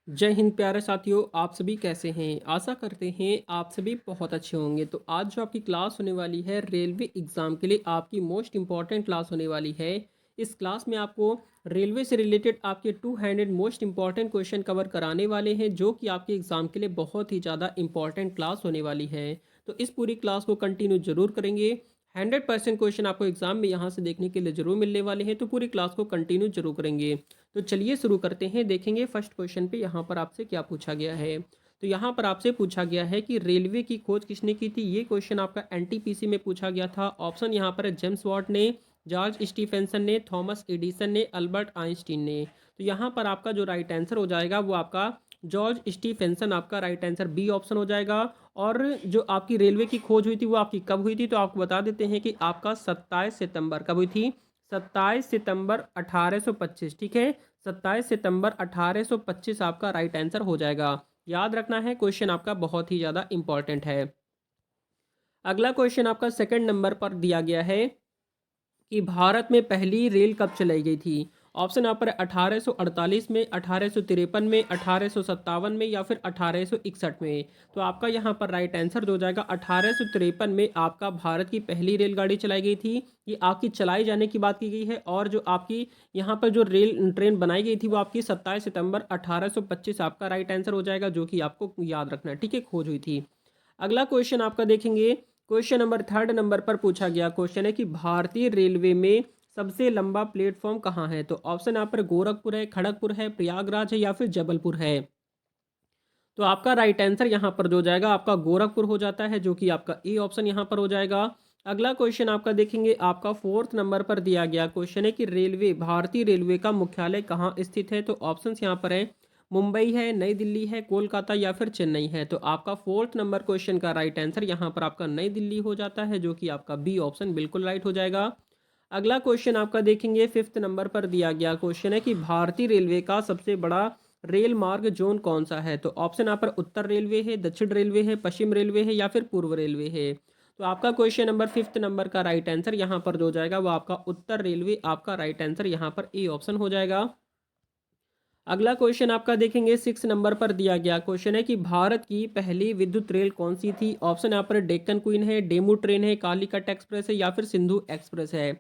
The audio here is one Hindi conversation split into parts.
जय हिंद प्यारे साथियों, आप सभी कैसे हैं? आशा करते हैं आप सभी बहुत अच्छे होंगे। तो आज जो आपकी क्लास होने वाली है रेलवे एग्ज़ाम के लिए आपकी मोस्ट इम्पॉर्टेंट क्लास होने वाली है। इस क्लास में आपको रेलवे से रिलेटेड आपके 200 मोस्ट इम्पॉर्टेंट क्वेश्चन कवर कराने वाले हैं, जो कि आपके एग्ज़ाम के लिए बहुत ही ज़्यादा इम्पॉर्टेंट क्लास होने वाली है। तो इस पूरी क्लास को कंटिन्यू ज़रूर करेंगे। 100% क्वेश्चन आपको एग्ज़ाम में यहाँ से देखने के लिए ज़रूर मिलने वाले हैं, तो पूरी क्लास को कंटिन्यू ज़रूर करेंगे। तो चलिए शुरू करते हैं। देखेंगे फर्स्ट क्वेश्चन पे यहाँ पर आपसे क्या पूछा गया है। तो यहाँ पर आपसे पूछा गया है कि रेलवे की खोज किसने की थी। ये क्वेश्चन आपका एनटीपीसी में पूछा गया था। ऑप्शन यहाँ पर है जेम्स वाट ने, जॉर्ज स्टीफेंसन ने, थॉमस एडिसन ने, अल्बर्ट आइंस्टीन ने। तो यहाँ पर आपका जो राइट आंसर हो जाएगा वो आपका जॉर्ज स्टीफेंसन आपका राइट आंसर बी ऑप्शन हो जाएगा। और जो आपकी रेलवे की खोज हुई थी वो आपकी कब हुई थी, तो आपको बता देते हैं कि आपका 27 सितंबर कब हुई थी। 27 सितंबर 1825, ठीक है। 27 सितंबर 1825 आपका राइट आंसर हो जाएगा। याद रखना है, क्वेश्चन आपका बहुत ही ज़्यादा इंपॉर्टेंट है। अगला क्वेश्चन आपका सेकंड नंबर पर दिया गया है कि भारत में पहली रेल कब चलाई गई थी। ऑप्शन यहाँ पर 1848 में, 1853 में, 1857 में या फिर 1861 में। तो आपका यहाँ पर राइट आंसर जो हो जाएगा 1853 में आपका भारत की पहली रेलगाड़ी चलाई गई थी। ये आपकी चलाई जाने की बात की गई है, और जो आपकी यहाँ पर जो रेल ट्रेन बनाई गई थी वो आपकी 27 सितंबर 1825 आपका राइट आंसर हो जाएगा, जो कि आपको याद रखना है, ठीक है, खोज हुई थी। अगला क्वेश्चन आपका देखेंगे। क्वेश्चन नंबर थर्ड नंबर पर पूछा गया क्वेश्चन है कि भारतीय रेलवे में सबसे लंबा प्लेटफॉर्म कहाँ है। तो ऑप्शन यहाँ पर गोरखपुर है, खड़गपुर है, प्रयागराज है या फिर जबलपुर है। तो आपका राइट आंसर यहाँ पर जो हो जाएगा आपका गोरखपुर हो जाता है, जो कि आपका ए ऑप्शन यहाँ पर हो जाएगा। अगला क्वेश्चन आपका देखेंगे। आपका फोर्थ नंबर पर दिया गया क्वेश्चन है कि भारतीय रेलवे का मुख्यालय कहाँ स्थित है। तो ऑप्शंस यहाँ पर है मुंबई है, नई दिल्ली है, कोलकाता या फिर चेन्नई है। तो आपका फोर्थ नंबर क्वेश्चन का राइट आंसर यहाँ पर आपका नई दिल्ली हो जाता है, जो कि आपका बी ऑप्शन बिल्कुल राइट हो जाएगा। अगला क्वेश्चन आपका देखेंगे। फिफ्थ नंबर पर दिया गया क्वेश्चन है कि भारतीय रेलवे का सबसे बड़ा रेल मार्ग जोन कौन सा है। तो ऑप्शन यहाँ पर उत्तर रेलवे है, दक्षिण रेलवे है, पश्चिम रेलवे है या फिर पूर्व रेलवे है। तो आपका क्वेश्चन नंबर फिफ्थ नंबर का राइट आंसर यहाँ पर जो हो जाएगा वो आपका उत्तर रेलवे आपका राइट आंसर यहाँ पर ए ऑप्शन हो जाएगा। अगला क्वेश्चन आपका देखेंगे। सिक्स नंबर पर दिया गया क्वेश्चन है कि भारत की पहली विद्युत रेल कौन सी थी। ऑप्शन यहाँ पर डेक्कन क्वीन है, डेमू ट्रेन है, कालीकट एक्सप्रेस है या फिर सिंधु एक्सप्रेस है।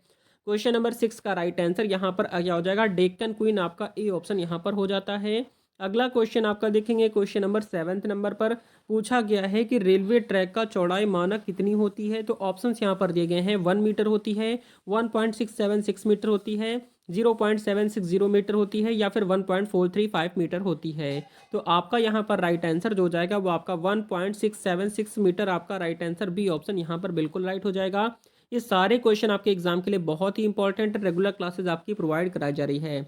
क्वेश्चन नंबर सिक्स का राइट आंसर यहाँ पर क्या हो जाएगा, डेक्कन क्वीन आपका ए ऑप्शन यहाँ पर हो जाता है। अगला क्वेश्चन आपका देखेंगे। क्वेश्चन नंबर सेवन्थ नंबर पर पूछा गया है कि रेलवे ट्रैक का चौड़ाई मानक कितनी होती है। तो ऑप्शंस यहाँ पर दिए गए हैं। 1 मीटर होती है, 1.676 मीटर होती है, 0.760 मीटर होती है या फिर 1.435 मीटर होती है। तो आपका यहाँ पर राइट आंसर जो हो जाएगा वो आपका 1.676 मीटर आपका राइट आंसर बी ऑप्शन यहाँ पर बिल्कुल राइट हो जाएगा। ये सारे क्वेश्चन आपके एग्जाम के लिए बहुत ही इंपॉर्टेंट रेगुलर क्लासेस आपकी प्रोवाइड कराई जा रही है।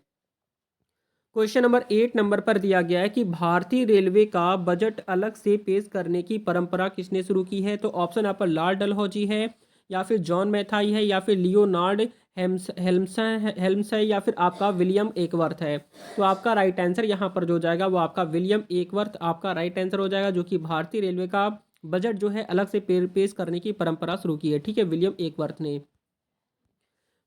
क्वेश्चन नंबर एट नंबर पर दिया गया है कि भारतीय रेलवे का बजट अलग से पेश करने की परंपरा किसने शुरू की है। तो ऑप्शन यहाँ पर लॉर्ड डलहौजी है या फिर जॉन मैथाई है या फिर लियोनार्ड हेल्म्स है या फिर आपका विलियम एकवर्थ है। तो आपका राइट आंसर यहाँ पर जो हो जाएगा वो आपका विलियम एकवर्थ आपका राइट आंसर हो जाएगा, जो कि भारतीय रेलवे का बजट जो है अलग से पेश करने की परंपरा शुरू की है, ठीक है, विलियम एकवर्थ ने।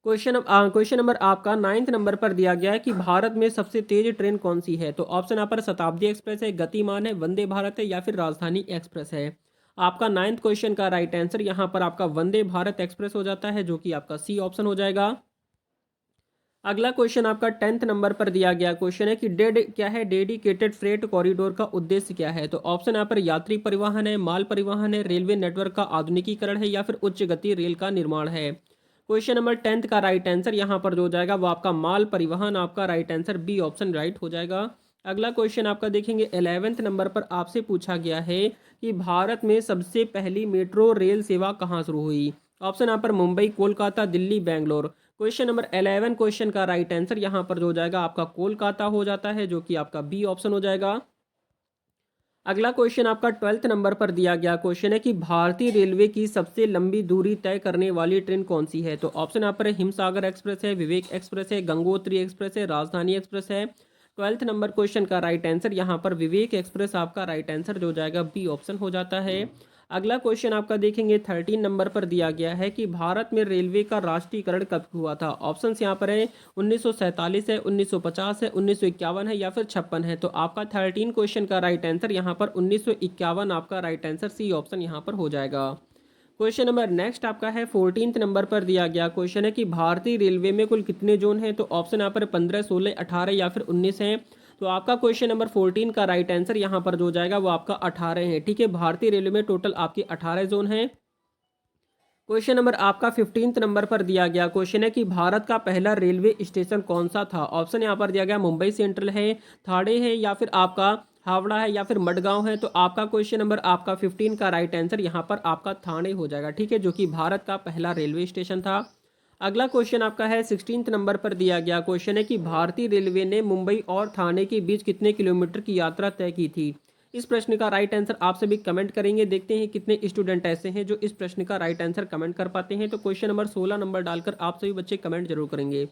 क्वेश्चन नंबर आपका नाइन्थ नंबर पर दिया गया है कि भारत में सबसे तेज ट्रेन कौन सी है। तो ऑप्शन यहाँ पर शताब्दी एक्सप्रेस है, गतिमान है, वंदे भारत है या फिर राजधानी एक्सप्रेस है। आपका नाइन्थ क्वेश्चन का राइट आंसर यहाँ पर आपका वंदे भारत एक्सप्रेस हो जाता है, जो कि आपका सी ऑप्शन हो जाएगा। अगला क्वेश्चन आपका टेंथ नंबर पर दिया गया क्वेश्चन है कि डेडिकेटेड फ्रेट कॉरिडोर का उद्देश्य क्या है। तो ऑप्शन यहाँ पर यात्री परिवहन है, माल परिवहन है, रेलवे नेटवर्क का आधुनिकीकरण है या फिर उच्च गति रेल का निर्माण है। क्वेश्चन नंबर टेंथ का राइट आंसर यहाँ पर जो हो जाएगा वो आपका माल परिवहन आपका right answer B option right हो जाएगा। अगला क्वेश्चन आपका देखेंगे। 11वें नंबर पर आपसे पूछा गया है कि भारत में सबसे पहली मेट्रो रेल सेवा कहाँ शुरू हुई। ऑप्शन यहाँ पर Mumbai, Kolkata, Delhi, Bangalore. Question number 11 question का राइट आंसर यहाँ पर जो हो जाएगा आपका कोलकाता हो जाता है, जो कि आपका बी ऑप्शन हो जाएगा। अगला क्वेश्चन आपका 12th नंबर पर दिया गया क्वेश्चन है कि भारतीय रेलवे की सबसे लंबी दूरी तय करने वाली ट्रेन कौन सी है। तो ऑप्शन यहाँ पर है हिमसागर एक्सप्रेस है, विवेक एक्सप्रेस है, गंगोत्री एक्सप्रेस है, राजधानी एक्सप्रेस है, 12th नंबर क्वेश्चन का राइट आंसर यहाँ पर विवेक एक्सप्रेस आपका राइट आंसर जो हो जाएगा बी ऑप्शन हो जाता है। अगला क्वेश्चन आपका देखेंगे 13 नंबर पर दिया गया है कि भारत में रेलवे का राष्ट्रीयकरण कब हुआ था। ऑप्शंस यहाँ पर है 1947 है, 1950 है, 1951 है या फिर 56 है। तो आपका 13 क्वेश्चन का राइट आंसर यहाँ पर 1951 आपका राइट आंसर सी ऑप्शन यहाँ पर हो जाएगा। क्वेश्चन नंबर नेक्स्ट आपका है 14th नंबर पर दिया गया क्वेश्चन है कि भारतीय रेलवे में कुल कितने जोन हैं। तो ऑप्शन यहाँ पर 15, 16, 18 या फिर 19 है। तो आपका क्वेश्चन नंबर 14 का राइट आंसर यहाँ पर जो हो जाएगा वो आपका 18 है। ठीक है, भारतीय रेलवे में टोटल आपके 18 जोन हैं। क्वेश्चन नंबर आपका 15th नंबर पर दिया गया क्वेश्चन है कि भारत का पहला रेलवे स्टेशन कौन सा था। ऑप्शन यहाँ पर दिया गया मुंबई सेंट्रल है, थाड़े है या फिर आपका हावड़ा है या फिर मडगांव है। तो आपका क्वेश्चन नंबर आपका 15 का राइट आंसर यहाँ पर आपका थाने हो जाएगा। ठीक है, जो कि भारत का पहला रेलवे स्टेशन था। अगला क्वेश्चन आपका है 16th नंबर पर दिया गया क्वेश्चन है कि भारतीय रेलवे ने मुंबई और थाने के बीच कितने किलोमीटर की यात्रा तय की थी। इस प्रश्न का राइट आंसर आप सभी कमेंट करेंगे। देखते हैं कितने स्टूडेंट ऐसे हैं जो इस प्रश्न का राइट आंसर कमेंट कर पाते हैं। तो क्वेश्चन नंबर 16 नंबर डालकर आप सभी बच्चे कमेंट जरूर करेंगे।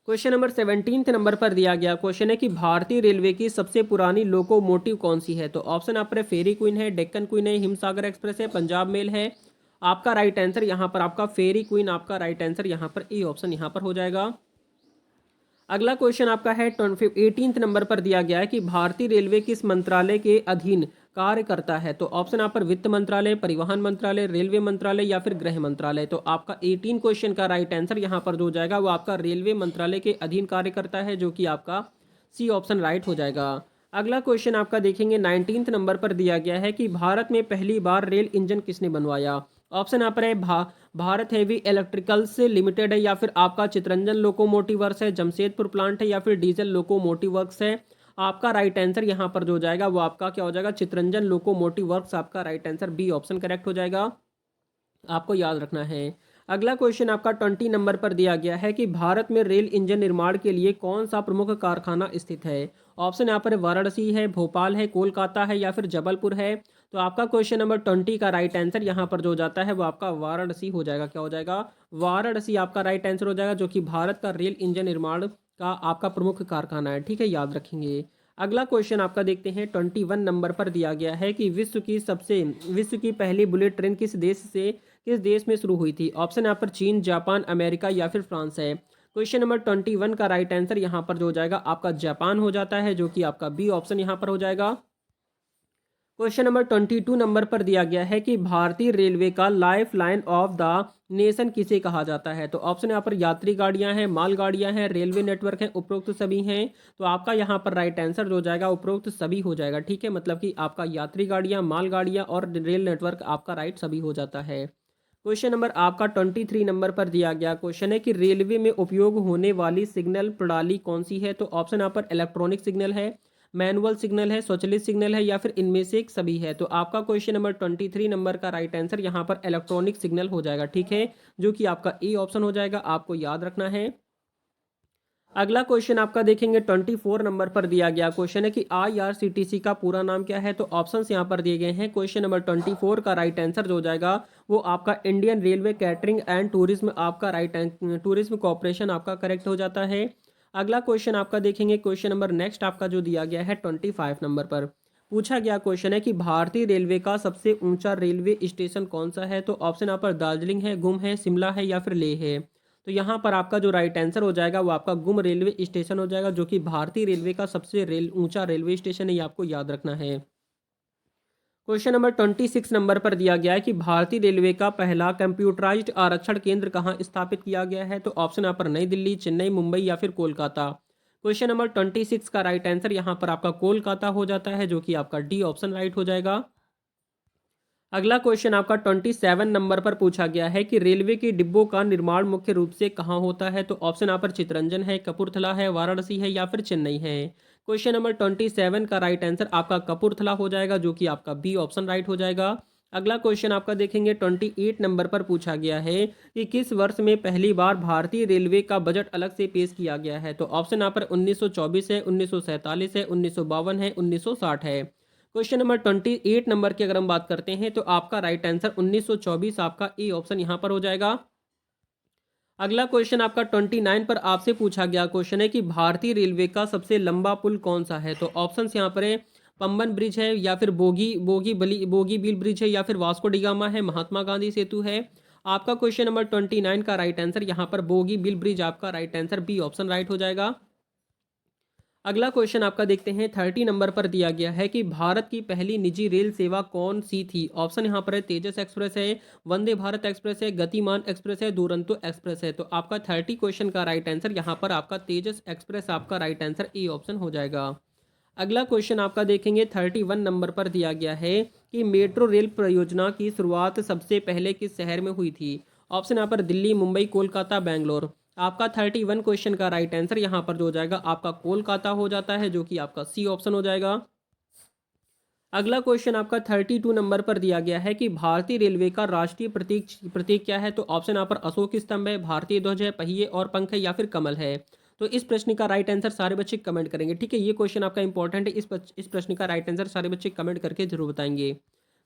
क्वेश्चन नंबर 17th नंबर पर दिया गया क्वेश्चन है कि भारतीय रेलवे की सबसे पुरानी लोकोमोटिव कौन सी है। तो ऑप्शन आप पर फेरी क्वीन है, डेक्कन क्वीन है, हिमसागर एक्सप्रेस है, पंजाब मेल है। आपका राइट आंसर यहाँ पर आपका फेरी क्वीन आपका राइट आंसर यहाँ पर ए ऑप्शन यहाँ पर हो जाएगा। अगला क्वेश्चन आपका है 18th नंबर पर दिया गया है कि भारतीय रेलवे किस मंत्रालय के अधीन कार्य करता है। तो ऑप्शन यहाँ पर वित्त मंत्रालय, परिवहन मंत्रालय, रेलवे मंत्रालय या फिर गृह मंत्रालय। तो आपका 18 क्वेश्चन का राइट आंसर यहाँ पर जो हो जाएगा वो आपका रेलवे मंत्रालय के अधीन कार्य करता है, जो कि आपका सी ऑप्शन राइट हो जाएगा। अगला क्वेश्चन आपका देखेंगे 19th नंबर पर दिया गया है कि भारत में पहली बार रेल इंजन किसने बनवाया। ऑप्शन यहाँ पर है भारत हेवी इलेक्ट्रिकल्स लिमिटेड है या फिर आपका चितरंजन लोकोमोटिव वर्क्स है, जमशेदपुर प्लांट है या फिर डीजल लोकोमोटिव वर्क्स है। आपका राइट आंसर यहाँ पर जो हो जाएगा वो आपका क्या हो जाएगा, चितरंजन लोकोमोटिव वर्क्स आपका right answer B option correct हो जाएगा। आपको याद रखना है। अगला क्वेश्चन आपका 20 नंबर पर दिया गया है कि भारत में रेल इंजन निर्माण के लिए कौन सा प्रमुख कारखाना स्थित है। ऑप्शन यहाँ पर वाराणसी है, भोपाल है, कोलकाता है या फिर जबलपुर है। तो आपका क्वेश्चन नंबर 20 का राइट आंसर यहाँ पर जो जाता है वो आपका वाराणसी हो जाएगा। क्या हो जाएगा, वाराणसी आपका राइट आंसर हो जाएगा, जो कि भारत का रेल इंजन निर्माण का आपका प्रमुख कारखाना है। ठीक है, याद रखेंगे। अगला क्वेश्चन आपका देखते हैं 21 नंबर पर दिया गया है कि विश्व की पहली बुलेट ट्रेन किस देश में शुरू हुई थी। ऑप्शन यहाँ पर चीन, जापान, अमेरिका या फिर फ्रांस है। क्वेश्चन नंबर 21 का राइट आंसर यहाँ पर जो हो जाएगा आपका जापान हो जाता है, जो कि आपका बी ऑप्शन यहाँ पर हो जाएगा। क्वेश्चन नंबर 22 नंबर पर दिया गया है कि भारतीय रेलवे का life line of the nation किसे कहा जाता है। तो ऑप्शन यहाँ पर यात्री गाड़ियां हैं, माल गाड़ियां हैं, रेलवे नेटवर्क है, उपरोक्त सभी हैं। तो आपका यहाँ पर राइट आंसर जो हो जाएगा उपरोक्त सभी हो जाएगा। ठीक है, मतलब कि आपका यात्री गाड़ियां, माल गाड़ियां और रेल नेटवर्क आपका राइट सभी हो जाता है। क्वेश्चन नंबर आपका 23 नंबर पर दिया गया क्वेश्चन है कि रेलवे में उपयोग होने वाली सिग्नल प्रणाली कौन सी है। तो ऑप्शन यहाँ पर इलेक्ट्रॉनिक सिग्नल है, मैनुअल सिग्नल है, स्वचालित सिग्नल है या फिर इनमें से एक सभी है। तो आपका क्वेश्चन नंबर 23 नंबर का राइट आंसर यहाँ पर इलेक्ट्रॉनिक सिग्नल हो जाएगा। ठीक है, जो कि आपका ए ऑप्शन हो जाएगा, आपको याद रखना है। अगला क्वेश्चन आपका देखेंगे 24 नंबर पर दिया गया क्वेश्चन है कि IRCTC का पूरा नाम क्या है। तो ऑप्शंस यहाँ पर दिए गए हैं। क्वेश्चन नंबर 24 का राइट आंसर जो हो जाएगा वो आपका Indian railway catering and tourism आपका टूरिज्म कॉर्पोरेशन आपका करेक्ट हो जाता है। अगला क्वेश्चन आपका देखेंगे क्वेश्चन नंबर नेक्स्ट आपका जो दिया गया है 25 नंबर पर पूछा गया क्वेश्चन है कि भारतीय रेलवे का सबसे ऊंचा रेलवे स्टेशन कौन सा है। तो ऑप्शन यहाँ पर दार्जिलिंग है, गुम है, शिमला है या फिर लेह है। तो यहाँ पर आपका जो राइट आंसर हो जाएगा वो आपका गुम रेलवे स्टेशन हो जाएगा, जो कि भारतीय रेलवे का सबसे ऊंचा रेलवे स्टेशन है, ये आपको याद रखना है। क्वेश्चन नंबर 26 नंबर पर दिया गया है कि भारतीय रेलवे का पहला कंप्यूटराइज्ड आरक्षण केंद्र कहाँ स्थापित किया गया है। तो ऑप्शन यहाँ पर नई दिल्ली, चेन्नई, मुंबई या फिर कोलकाता। क्वेश्चन नंबर 26 का राइट आंसर यहाँ पर आपका कोलकाता हो जाता है, जो कि आपका डी ऑप्शन राइट हो जाएगा। अगला क्वेश्चन आपका 27 नंबर पर पूछा गया है कि रेलवे के डिब्बों का निर्माण मुख्य रूप से कहाँ होता है। तो ऑप्शन यहाँ पर चितरंजन है, कपूरथला है, वाराणसी है या फिर चेन्नई है। क्वेश्चन नंबर 27 का राइट आंसर आपका कपूरथला हो जाएगा, जो कि आपका बी ऑप्शन राइट हो जाएगा। अगला क्वेश्चन आपका देखेंगे 28 नंबर पर पूछा गया है कि किस वर्ष में पहली बार भारतीय रेलवे का बजट अलग से पेश किया गया है। तो ऑप्शन यहाँ पर 1924 है, 1947 है, 1952 है, 1960 है। क्वेश्चन नंबर 28 नंबर की अगर हम बात करते हैं तो आपका राइट आंसर 1924 आपका ए ऑप्शन यहाँ पर हो जाएगा। अगला क्वेश्चन आपका 29 पर आपसे पूछा गया क्वेश्चन है कि भारतीय रेलवे का सबसे लंबा पुल कौन सा है। तो ऑप्शंस यहाँ पर है, पंबन ब्रिज है, या फिर बोगी बिल ब्रिज है, या फिर वास्को डिगामा है, महात्मा गांधी सेतु है। आपका क्वेश्चन नंबर 29 का राइट आंसर यहाँ पर बोगी बिल ब्रिज आपका right answer, B option right हो जाएगा। अगला क्वेश्चन आपका देखते हैं, 30 नंबर पर दिया गया है कि भारत की पहली निजी रेल सेवा कौन सी थी। ऑप्शन यहाँ पर है, तेजस एक्सप्रेस है, वंदे भारत एक्सप्रेस है, गतिमान एक्सप्रेस है, दुरंतो एक्सप्रेस है। तो आपका 30 क्वेश्चन का राइट आंसर यहाँ पर आपका तेजस एक्सप्रेस आपका राइट आंसर, ए ऑप्शन हो जाएगा। अगला क्वेश्चन आपका देखेंगे, 31 नंबर पर दिया गया है कि मेट्रो रेल परियोजना की शुरुआत सबसे पहले किस शहर में हुई थी। ऑप्शन यहाँ पर दिल्ली, मुंबई, कोलकाता, बैंगलोर। आपका 31 क्वेश्चन का राइट आंसर यहाँ पर जो हो जाएगा आपका कोलकाता हो जाता है, जो कि आपका सी ऑप्शन हो जाएगा। अगला क्वेश्चन आपका 32 नंबर पर दिया गया है कि भारतीय रेलवे का राष्ट्रीय प्रतीक प्रतीक क्या है। तो ऑप्शन यहाँ पर अशोक स्तंभ है, भारतीय ध्वज है, पहिए और पंख है, या फिर कमल है। तो इस प्रश्न का राइट आंसर सारे बच्चे कमेंट करेंगे, ठीक है। ये क्वेश्चन आपका इंपॉर्टेंट है, इस प्रश्न का राइट आंसर सारे बच्चे कमेंट करके जरूर बताएंगे।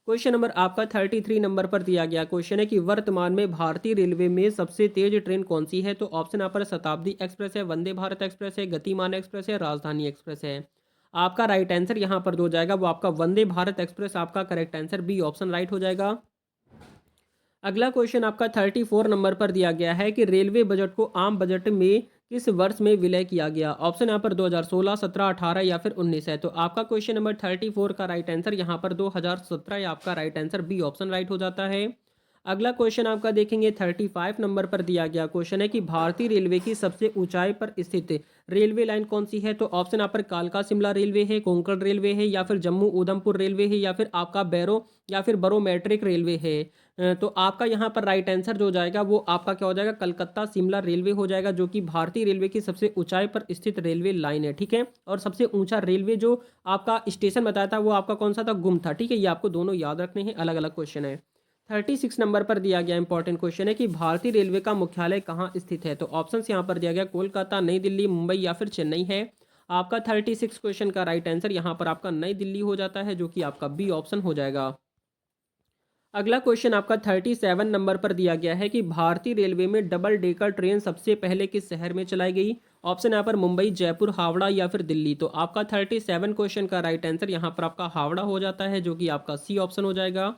क्वेश्चन नंबर आपका 33 नंबर पर दिया गया क्वेश्चन है कि वर्तमान में भारतीय रेलवे में सबसे तेज ट्रेन कौन सी है। तो ऑप्शन यहाँ पर शताब्दी एक्सप्रेस है, वंदे भारत एक्सप्रेस है, गतिमान एक्सप्रेस है, राजधानी एक्सप्रेस है। आपका राइट आंसर यहाँ पर जो हो जाएगा वो आपका वंदे भारत एक्सप्रेस आपका correct answer, B option right हो जाएगा। अगला क्वेश्चन आपका 34 नंबर पर दिया गया है कि रेलवे बजट को आम बजट में किस वर्ष में विलय किया गया। ऑप्शन यहाँ पर 2016, 17, 18 या फिर 19 है। तो आपका क्वेश्चन नंबर 34 का राइट आंसर यहाँ पर 2017 या आपका right answer, B option right हो जाता है। अगला क्वेश्चन आपका देखेंगे, 35 नंबर पर दिया गया क्वेश्चन है कि भारतीय रेलवे की सबसे ऊंचाई पर स्थित रेलवे लाइन कौन सी है। तो ऑप्शन यहाँ पर कालका शिमला रेलवे है, कोंकण रेलवे है, या फिर जम्मू उधमपुर रेलवे है, या फिर आपका बैरो या फिर बरोमेट्रिक रेलवे है। तो आपका यहाँ पर राइट आंसर जो हो जाएगा वो आपका क्या हो जाएगा, कलकत्ता शिमला रेलवे हो जाएगा, जो कि भारतीय रेलवे की सबसे ऊंचाई पर स्थित रेलवे लाइन है, ठीक है। और सबसे ऊंचा रेलवे जो आपका स्टेशन बताया था वो आपका कौन सा था, गुम था, ठीक है। ये आपको दोनों याद रखने हैं, अलग अलग क्वेश्चन है। 36 नंबर पर दिया गया इंपॉर्टेंट क्वेश्चन है कि भारतीय रेलवे का मुख्यालय कहाँ स्थित है। तो ऑप्शंस यहाँ पर दिया गया, कोलकाता, नई दिल्ली, मुंबई या फिर चेन्नई है। आपका 36 क्वेश्चन का राइट आंसर यहाँ पर आपका नई दिल्ली हो जाता है, जो कि आपका बी ऑप्शन हो जाएगा। अगला क्वेश्चन आपका 37 नंबर पर दिया गया है कि भारतीय रेलवे में डबल डेकर ट्रेन सबसे पहले किस शहर में चलाई गई। ऑप्शन यहाँ पर मुंबई, जयपुर, हावड़ा या फिर दिल्ली। तो आपका 37 क्वेश्चन का राइट आंसर यहाँ पर आपका हावड़ा हो जाता है, जो कि आपका सी ऑप्शन हो जाएगा।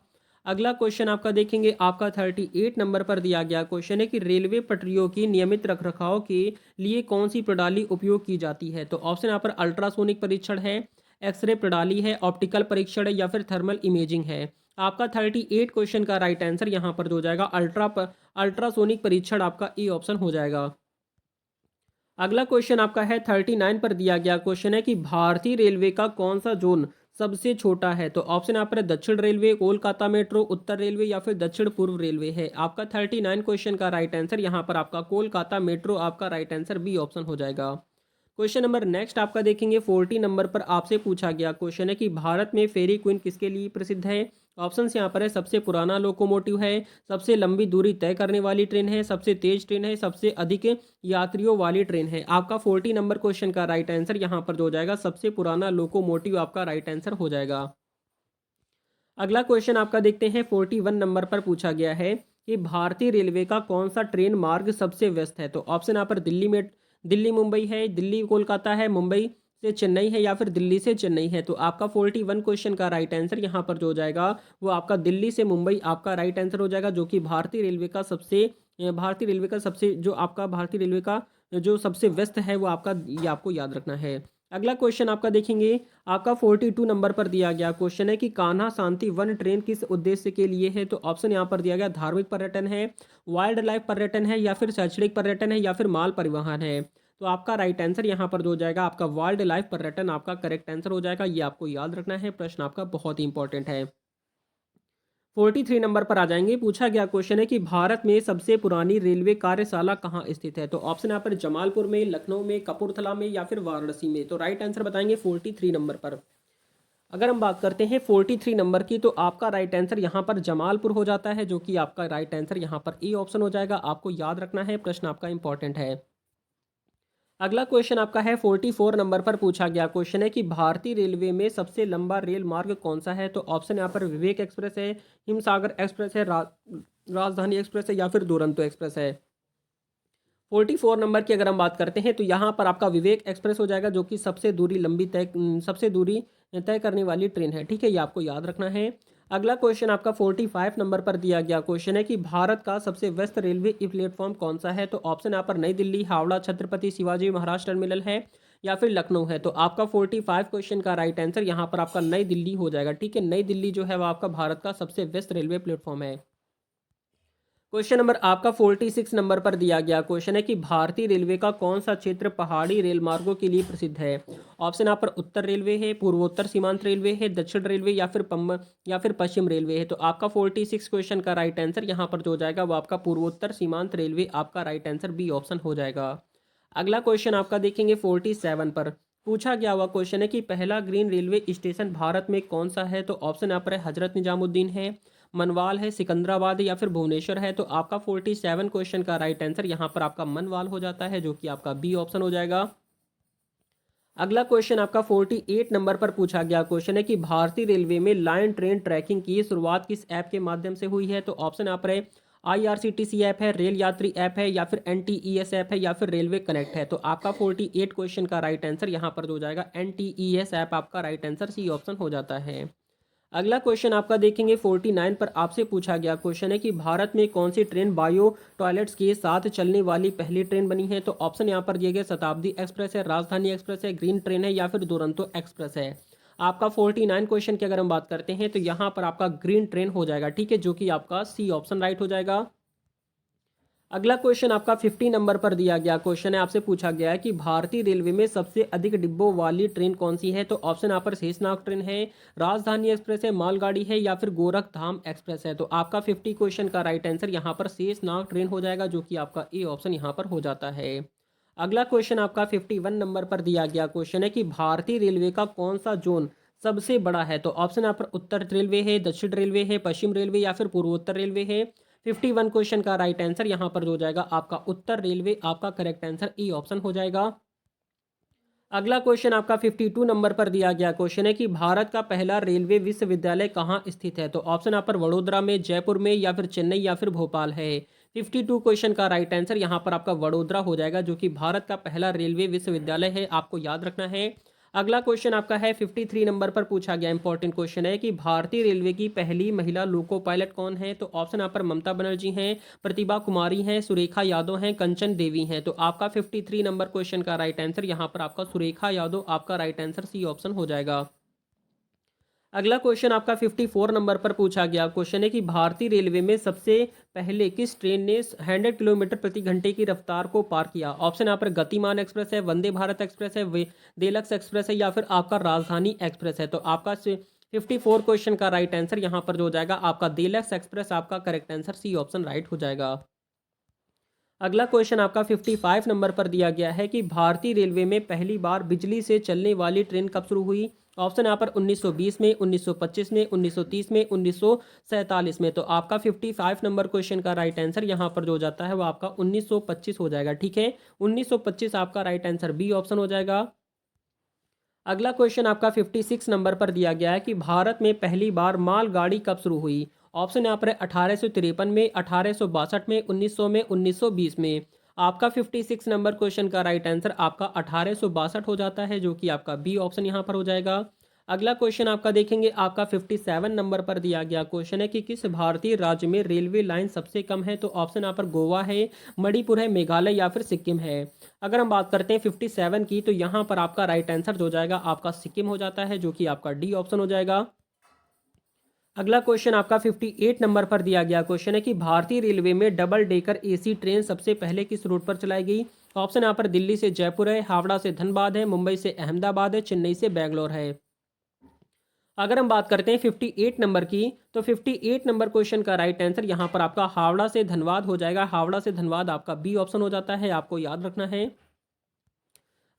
अगला क्वेश्चन आपका देखेंगे, आपका 38 नंबर पर दिया गया क्वेश्चन है कि रेलवे पटरियों की नियमित रखरखाव के लिए कौन सी प्रणाली उपयोग की जाती है। तो ऑप्शन यहाँ पर अल्ट्रासोनिक परीक्षण है, एक्सरे प्रणाली है, ऑप्टिकल परीक्षण है, या फिर थर्मल इमेजिंग है। आपका 38 क्वेश्चन का राइट आंसर यहाँ पर जो हो जाएगा अल्ट्रासोनिक परीक्षण आपका ए ऑप्शन हो जाएगा। अगला क्वेश्चन आपका है 39 पर दिया गया क्वेश्चन है कि भारतीय रेलवे का कौन सा जोन सबसे छोटा है। तो ऑप्शन यहाँ पर है दक्षिण रेलवे, कोलकाता मेट्रो, उत्तर रेलवे या फिर दक्षिण पूर्व रेलवे है। आपका 39 क्वेश्चन का राइट आंसर यहाँ पर आपका कोलकाता मेट्रो आपका राइट आंसर, बी ऑप्शन हो जाएगा। क्वेश्चन नंबर नेक्स्ट आपका देखेंगे, 40 नंबर पर आपसे पूछा गया क्वेश्चन है कि भारत में फेरी क्वीन किसके लिए प्रसिद्ध है। ऑप्शंस यहाँ पर है, सबसे पुराना लोकोमोटिव है, सबसे लंबी दूरी तय करने वाली ट्रेन है, सबसे तेज ट्रेन है, सबसे अधिक यात्रियों वाली ट्रेन है। आपका 40 नंबर क्वेश्चन का राइट आंसर यहाँ पर जो हो जाएगा सबसे पुराना लोकोमोटिव आपका राइट आंसर हो जाएगा। अगला क्वेश्चन आपका देखते हैं, 41 नंबर पर पूछा गया है कि भारतीय रेलवे का कौन सा ट्रेन मार्ग सबसे व्यस्त है। तो ऑप्शन यहाँ पर दिल्ली मुंबई है, दिल्ली कोलकाता है, मुंबई से चेन्नई है, या फिर दिल्ली से चेन्नई है। तो आपका 41 क्वेश्चन का राइट आंसर यहाँ पर जो हो जाएगा वो आपका दिल्ली से मुंबई आपका राइट आंसर हो जाएगा, जो कि भारतीय रेलवे का जो सबसे व्यस्त है वो आपका, ये आपको याद रखना है। अगला क्वेश्चन आपका देखेंगे, आपका 42 नंबर पर दिया गया क्वेश्चन है कि कान्हा शांति वन ट्रेन किस उद्देश्य के लिए है। तो ऑप्शन यहाँ पर दिया गया, धार्मिक पर्यटन है, वाइल्ड लाइफ पर्यटन है, या फिर शैक्षणिक पर्यटन है, या फिर माल परिवहन है। तो आपका राइट आंसर यहाँ पर जो हो जाएगा आपका वाइल्ड लाइफ पर्यटन आपका करेक्ट आंसर हो जाएगा। ये आपको याद रखना है, प्रश्न आपका बहुत ही इंपॉर्टेंट है। 43 नंबर पर आ जाएंगे, पूछा गया क्वेश्चन है कि भारत में सबसे पुरानी रेलवे कार्यशाला कहाँ स्थित है। तो ऑप्शन यहाँ पर जमालपुर में, लखनऊ में, कपूरथला में या फिर वाराणसी में। तो राइट आंसर बताएंगे 43 नंबर पर। अगर हम बात करते हैं 43 नंबर की, तो आपका राइट आंसर यहाँ पर जमालपुर हो जाता है, जो कि आपका राइट आंसर यहाँ पर ए ऑप्शन हो जाएगा। आपको याद रखना है, प्रश्न आपका इंपॉर्टेंट है। अगला क्वेश्चन आपका है 44 नंबर पर पूछा गया क्वेश्चन है कि भारतीय रेलवे में सबसे लंबा रेल मार्ग कौन सा है। तो ऑप्शन यहाँ पर विवेक एक्सप्रेस है, हिमसागर एक्सप्रेस है, राजधानी एक्सप्रेस है, या फिर दुरंतो एक्सप्रेस है। 44 नंबर की अगर हम बात करते हैं तो यहाँ पर आपका विवेक एक्सप्रेस हो जाएगा, जो कि सबसे दूरी तय करने वाली ट्रेन है। ठीक है, ये आपको याद रखना है। अगला क्वेश्चन आपका 45 नंबर पर दिया गया क्वेश्चन है कि भारत का सबसे व्यस्त रेलवे ई प्लेटफॉर्म कौन सा है। तो ऑप्शन यहाँ पर नई दिल्ली, हावड़ा, छत्रपति शिवाजी महाराज टर्मिनल है या फिर लखनऊ है। तो आपका 45 क्वेश्चन का राइट आंसर यहाँ पर आपका नई दिल्ली हो जाएगा। ठीक है, नई दिल्ली जो है वो आपका भारत का सबसे व्यस्त रेलवे प्लेटफॉर्म है। क्वेश्चन नंबर आपका 46 नंबर पर दिया गया क्वेश्चन है कि भारतीय रेलवे का कौन सा क्षेत्र पहाड़ी रेल मार्गों के लिए प्रसिद्ध है। ऑप्शन यहाँ पर उत्तर रेलवे है, पूर्वोत्तर सीमांत रेलवे है, दक्षिण रेलवे या फिर पश्चिम रेलवे है। तो आपका 46 क्वेश्चन का राइट आंसर यहाँ पर जो हो जाएगा वो आपका पूर्वोत्तर सीमांत रेलवे आपका राइट आंसर बी ऑप्शन हो जाएगा। अगला क्वेश्चन आपका देखेंगे 47 पर पूछा गया हुआ क्वेश्चन है कि पहला ग्रीन रेलवे स्टेशन भारत में कौन सा है। तो ऑप्शन यहाँ पर है हजरत निजामुद्दीन है, मनवाल है, सिकंदराबाद है या फिर भुवनेश्वर है। तो आपका 47 क्वेश्चन का राइट आंसर यहाँ पर आपका मनवाल हो जाता है, जो कि आपका बी ऑप्शन हो जाएगा। अगला क्वेश्चन आपका 48 नंबर पर पूछा गया क्वेश्चन है कि भारतीय रेलवे में लाइन ट्रेन ट्रैकिंग की शुरुआत किस ऐप के माध्यम से हुई है। तो ऑप्शन यहाँ पर है IRCTC ऐप है, रेल यात्री ऐप है या फिर NTES ऐप है या फिर रेलवे कनेक्ट है। तो आपका 48 क्वेश्चन का राइट आंसर यहाँ पर जो हो जाएगा NTES ऐप आपका राइट आंसर सी ऑप्शन हो जाता है। अगला क्वेश्चन आपका देखेंगे 49 पर आपसे पूछा गया क्वेश्चन है कि भारत में कौन सी ट्रेन बायो टॉयलेट्स के साथ चलने वाली पहली ट्रेन बनी है। तो ऑप्शन यहाँ पर दिए गए शताब्दी एक्सप्रेस है, राजधानी एक्सप्रेस है, ग्रीन ट्रेन है या फिर दुरंतो एक्सप्रेस है। आपका 49 क्वेश्चन की अगर हम बात करते हैं तो यहाँ पर आपका ग्रीन ट्रेन हो जाएगा। ठीक है, जो कि आपका सी ऑप्शन राइट हो जाएगा। अगला क्वेश्चन आपका 50 नंबर पर दिया गया क्वेश्चन है, आपसे पूछा गया है कि भारतीय रेलवे में सबसे अधिक डिब्बों वाली ट्रेन कौन सी है। तो ऑप्शन यहाँ पर शेषनाग ट्रेन है, राजधानी एक्सप्रेस है, मालगाड़ी है या फिर गोरखधाम एक्सप्रेस है। तो आपका 50 क्वेश्चन का राइट आंसर यहाँ पर शेषनाग ट्रेन हो जाएगा, जो कि आपका ए ऑप्शन यहाँ पर हो जाता है। अगला क्वेश्चन आपका 51 नंबर पर दिया गया क्वेश्चन है कि भारतीय रेलवे का कौन सा जोन सबसे बड़ा है। तो ऑप्शन यहाँ पर उत्तर रेलवे है, दक्षिण रेलवे है, पश्चिम रेलवे या फिर पूर्वोत्तर रेलवे है। 51 क्वेश्चन का राइट आंसर यहाँ पर जो हो जाएगा आपका उत्तर रेलवे आपका करेक्ट आंसर ई ऑप्शन हो जाएगा। अगला क्वेश्चन आपका 52 नंबर पर दिया गया क्वेश्चन है कि भारत का पहला रेलवे विश्वविद्यालय कहाँ स्थित है। तो ऑप्शन यहाँ पर वडोदरा में, जयपुर में या फिर चेन्नई या फिर भोपाल है। 52 क्वेश्चन का राइट आंसर यहाँ पर आपका वडोदरा हो जाएगा, जो कि भारत का पहला रेलवे विश्वविद्यालय है, आपको याद रखना है। अगला क्वेश्चन आपका है 53 नंबर पर पूछा गया इंपॉर्टेंट क्वेश्चन है कि भारतीय रेलवे की पहली महिला लोको पायलट कौन है। तो ऑप्शन यहाँ पर ममता बनर्जी हैं, प्रतिभा कुमारी हैं, सुरेखा यादव हैं, कंचन देवी हैं। तो आपका 53 नंबर क्वेश्चन का राइट आंसर यहाँ पर आपका सुरेखा यादव आपका राइट आंसर सी ऑप्शन हो जाएगा। अगला क्वेश्चन आपका 54 नंबर पर पूछा गया क्वेश्चन है कि भारतीय रेलवे में सबसे पहले किस ट्रेन ने 100 किलोमीटर प्रति घंटे की रफ्तार को पार किया। ऑप्शन यहाँ पर गतिमान एक्सप्रेस है, वंदे भारत एक्सप्रेस है, देलक्स एक्सप्रेस है या फिर आपका राजधानी एक्सप्रेस है। तो आपका 54 क्वेश्चन का राइट आंसर यहाँ पर जो हो जाएगा आपका देलक्स एक्सप्रेस आपका correct answer C option right हो जाएगा। अगला क्वेश्चन आपका 55 नंबर पर दिया गया है कि भारतीय रेलवे में पहली बार बिजली से चलने वाली ट्रेन कब शुरू हुई। ऑप्शन यहाँ पर 1920 में, 1925 में, 1930 में, 1947 में। तो आपका 55 नंबर क्वेश्चन का राइट आंसर यहाँ पर जो हो जाता है वो आपका 1925 हो जाएगा। ठीक है, 1925 आपका राइट आंसर बी ऑप्शन हो जाएगा। अगला क्वेश्चन आपका 56 नंबर पर दिया गया है कि भारत में पहली बार मालगाड़ी कब शुरू हुई। ऑप्शन यहाँ पर है 1853 में, 1862 में, 1900 में, 1920 में। आपका 56 नंबर क्वेश्चन का राइट आंसर आपका 1862 हो जाता है, जो कि आपका बी ऑप्शन यहाँ पर हो जाएगा। अगला क्वेश्चन आपका देखेंगे आपका 57 नंबर पर दिया गया क्वेश्चन है कि किस भारतीय राज्य में रेलवे लाइन सबसे कम है। तो ऑप्शन यहाँ पर गोवा है, मणिपुर है, मेघालय या फिर सिक्किम है। अगर हम बात करते हैं 57 की तो यहाँ पर आपका राइट आंसर जो हो जाएगा आपका सिक्किम हो जाता है, जो कि आपका डी ऑप्शन हो जाएगा। अगला क्वेश्चन आपका 58 नंबर पर दिया गया क्वेश्चन है कि भारतीय रेलवे में डबल डेकर AC ट्रेन सबसे पहले किस रूट पर चलाई गई। ऑप्शन यहाँ पर दिल्ली से जयपुर है, हावड़ा से धनबाद है, मुंबई से अहमदाबाद है, चेन्नई से बेंगलोर है। अगर हम बात करते हैं 58 नंबर की तो 58 नंबर क्वेश्चन का राइट आंसर यहाँ पर आपका हावड़ा से धनबाद हो जाएगा। हावड़ा से धनबाद आपका बी ऑप्शन हो जाता है, आपको याद रखना है।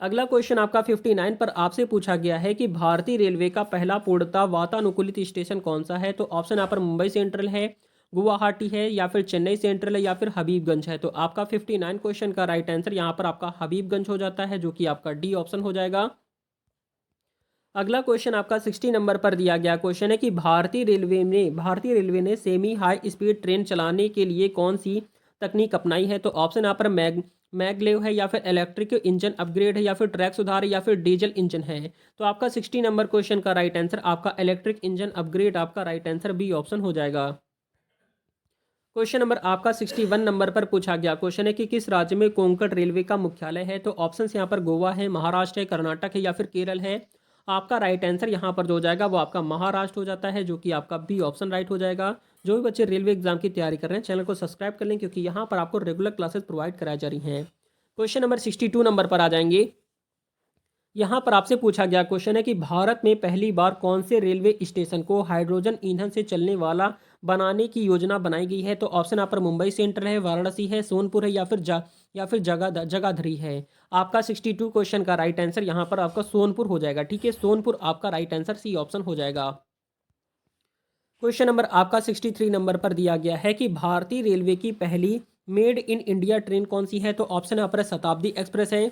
अगला क्वेश्चन आपका 59 पर आपसे पूछा गया है कि भारतीय रेलवे का पहला पूर्णतः वातानुकूलित स्टेशन कौन सा है। तो ऑप्शन यहाँ पर मुंबई सेंट्रल है, गुवाहाटी है या फिर चेन्नई सेंट्रल है या फिर हबीबगंज है। तो आपका 59 क्वेश्चन का राइट आंसर यहाँ पर आपका हबीबगंज हो जाता है, जो कि आपका डी ऑप्शन हो जाएगा। अगला क्वेश्चन आपका 60 नंबर पर दिया गया क्वेश्चन है कि भारतीय रेलवे ने सेमी हाई स्पीड ट्रेन चलाने के लिए कौन सी तकनीक अपनाई है? तो ऑप्शन यहाँ पर मैगलेव है, या फिर इलेक्ट्रिक इंजन अपग्रेड है, या फिर ट्रैक सुधार है, या फिर डीजल इंजन है। तो आपका 60 नंबर क्वेश्चन का राइट आंसर आपका इलेक्ट्रिक इंजन अपग्रेड, आपका राइट आंसर बी ऑप्शन हो जाएगा। क्वेश्चन नंबर आपका 61 नंबर पर पूछा गया क्वेश्चन है कि किस राज्य में कोंकण रेलवे का मुख्यालय है? तो ऑप्शन यहाँ पर गोवा है, महाराष्ट्र है, कर्नाटक है, या फिर केरल है। आपका राइट आंसर यहाँ पर जो हो जाएगा वो आपका महाराष्ट्र हो जाता है, जो कि आपका बी ऑप्शन राइट हो जाएगा। जो भी बच्चे रेलवे एग्जाम की तैयारी कर रहे हैं चैनल को सब्सक्राइब कर लें, क्योंकि यहाँ पर आपको रेगुलर क्लासेस प्रोवाइड कराई जा रही हैं। क्वेश्चन नंबर 62 नंबर पर आ जाएंगे। यहाँ पर आपसे पूछा गया क्वेश्चन है कि भारत में पहली बार कौन से रेलवे स्टेशन को हाइड्रोजन ईंधन से चलने वाला बनाने की योजना बनाई गई है? तो ऑप्शन यहाँ पर मुंबई सेंट्रल है, वाराणसी है, सोनपुर है, या फिर जगाधरी है। आपका 62 क्वेश्चन का राइट आंसर यहाँ पर आपका सोनपुर हो जाएगा। ठीक है, सोनपुर आपका राइट आंसर सी ऑप्शन हो जाएगा। क्वेश्चन नंबर आपका 63 नंबर पर दिया गया है कि भारतीय रेलवे की पहली मेड इन इंडिया ट्रेन कौन सी है? तो ऑप्शन यहाँ पर शताब्दी एक्सप्रेस है,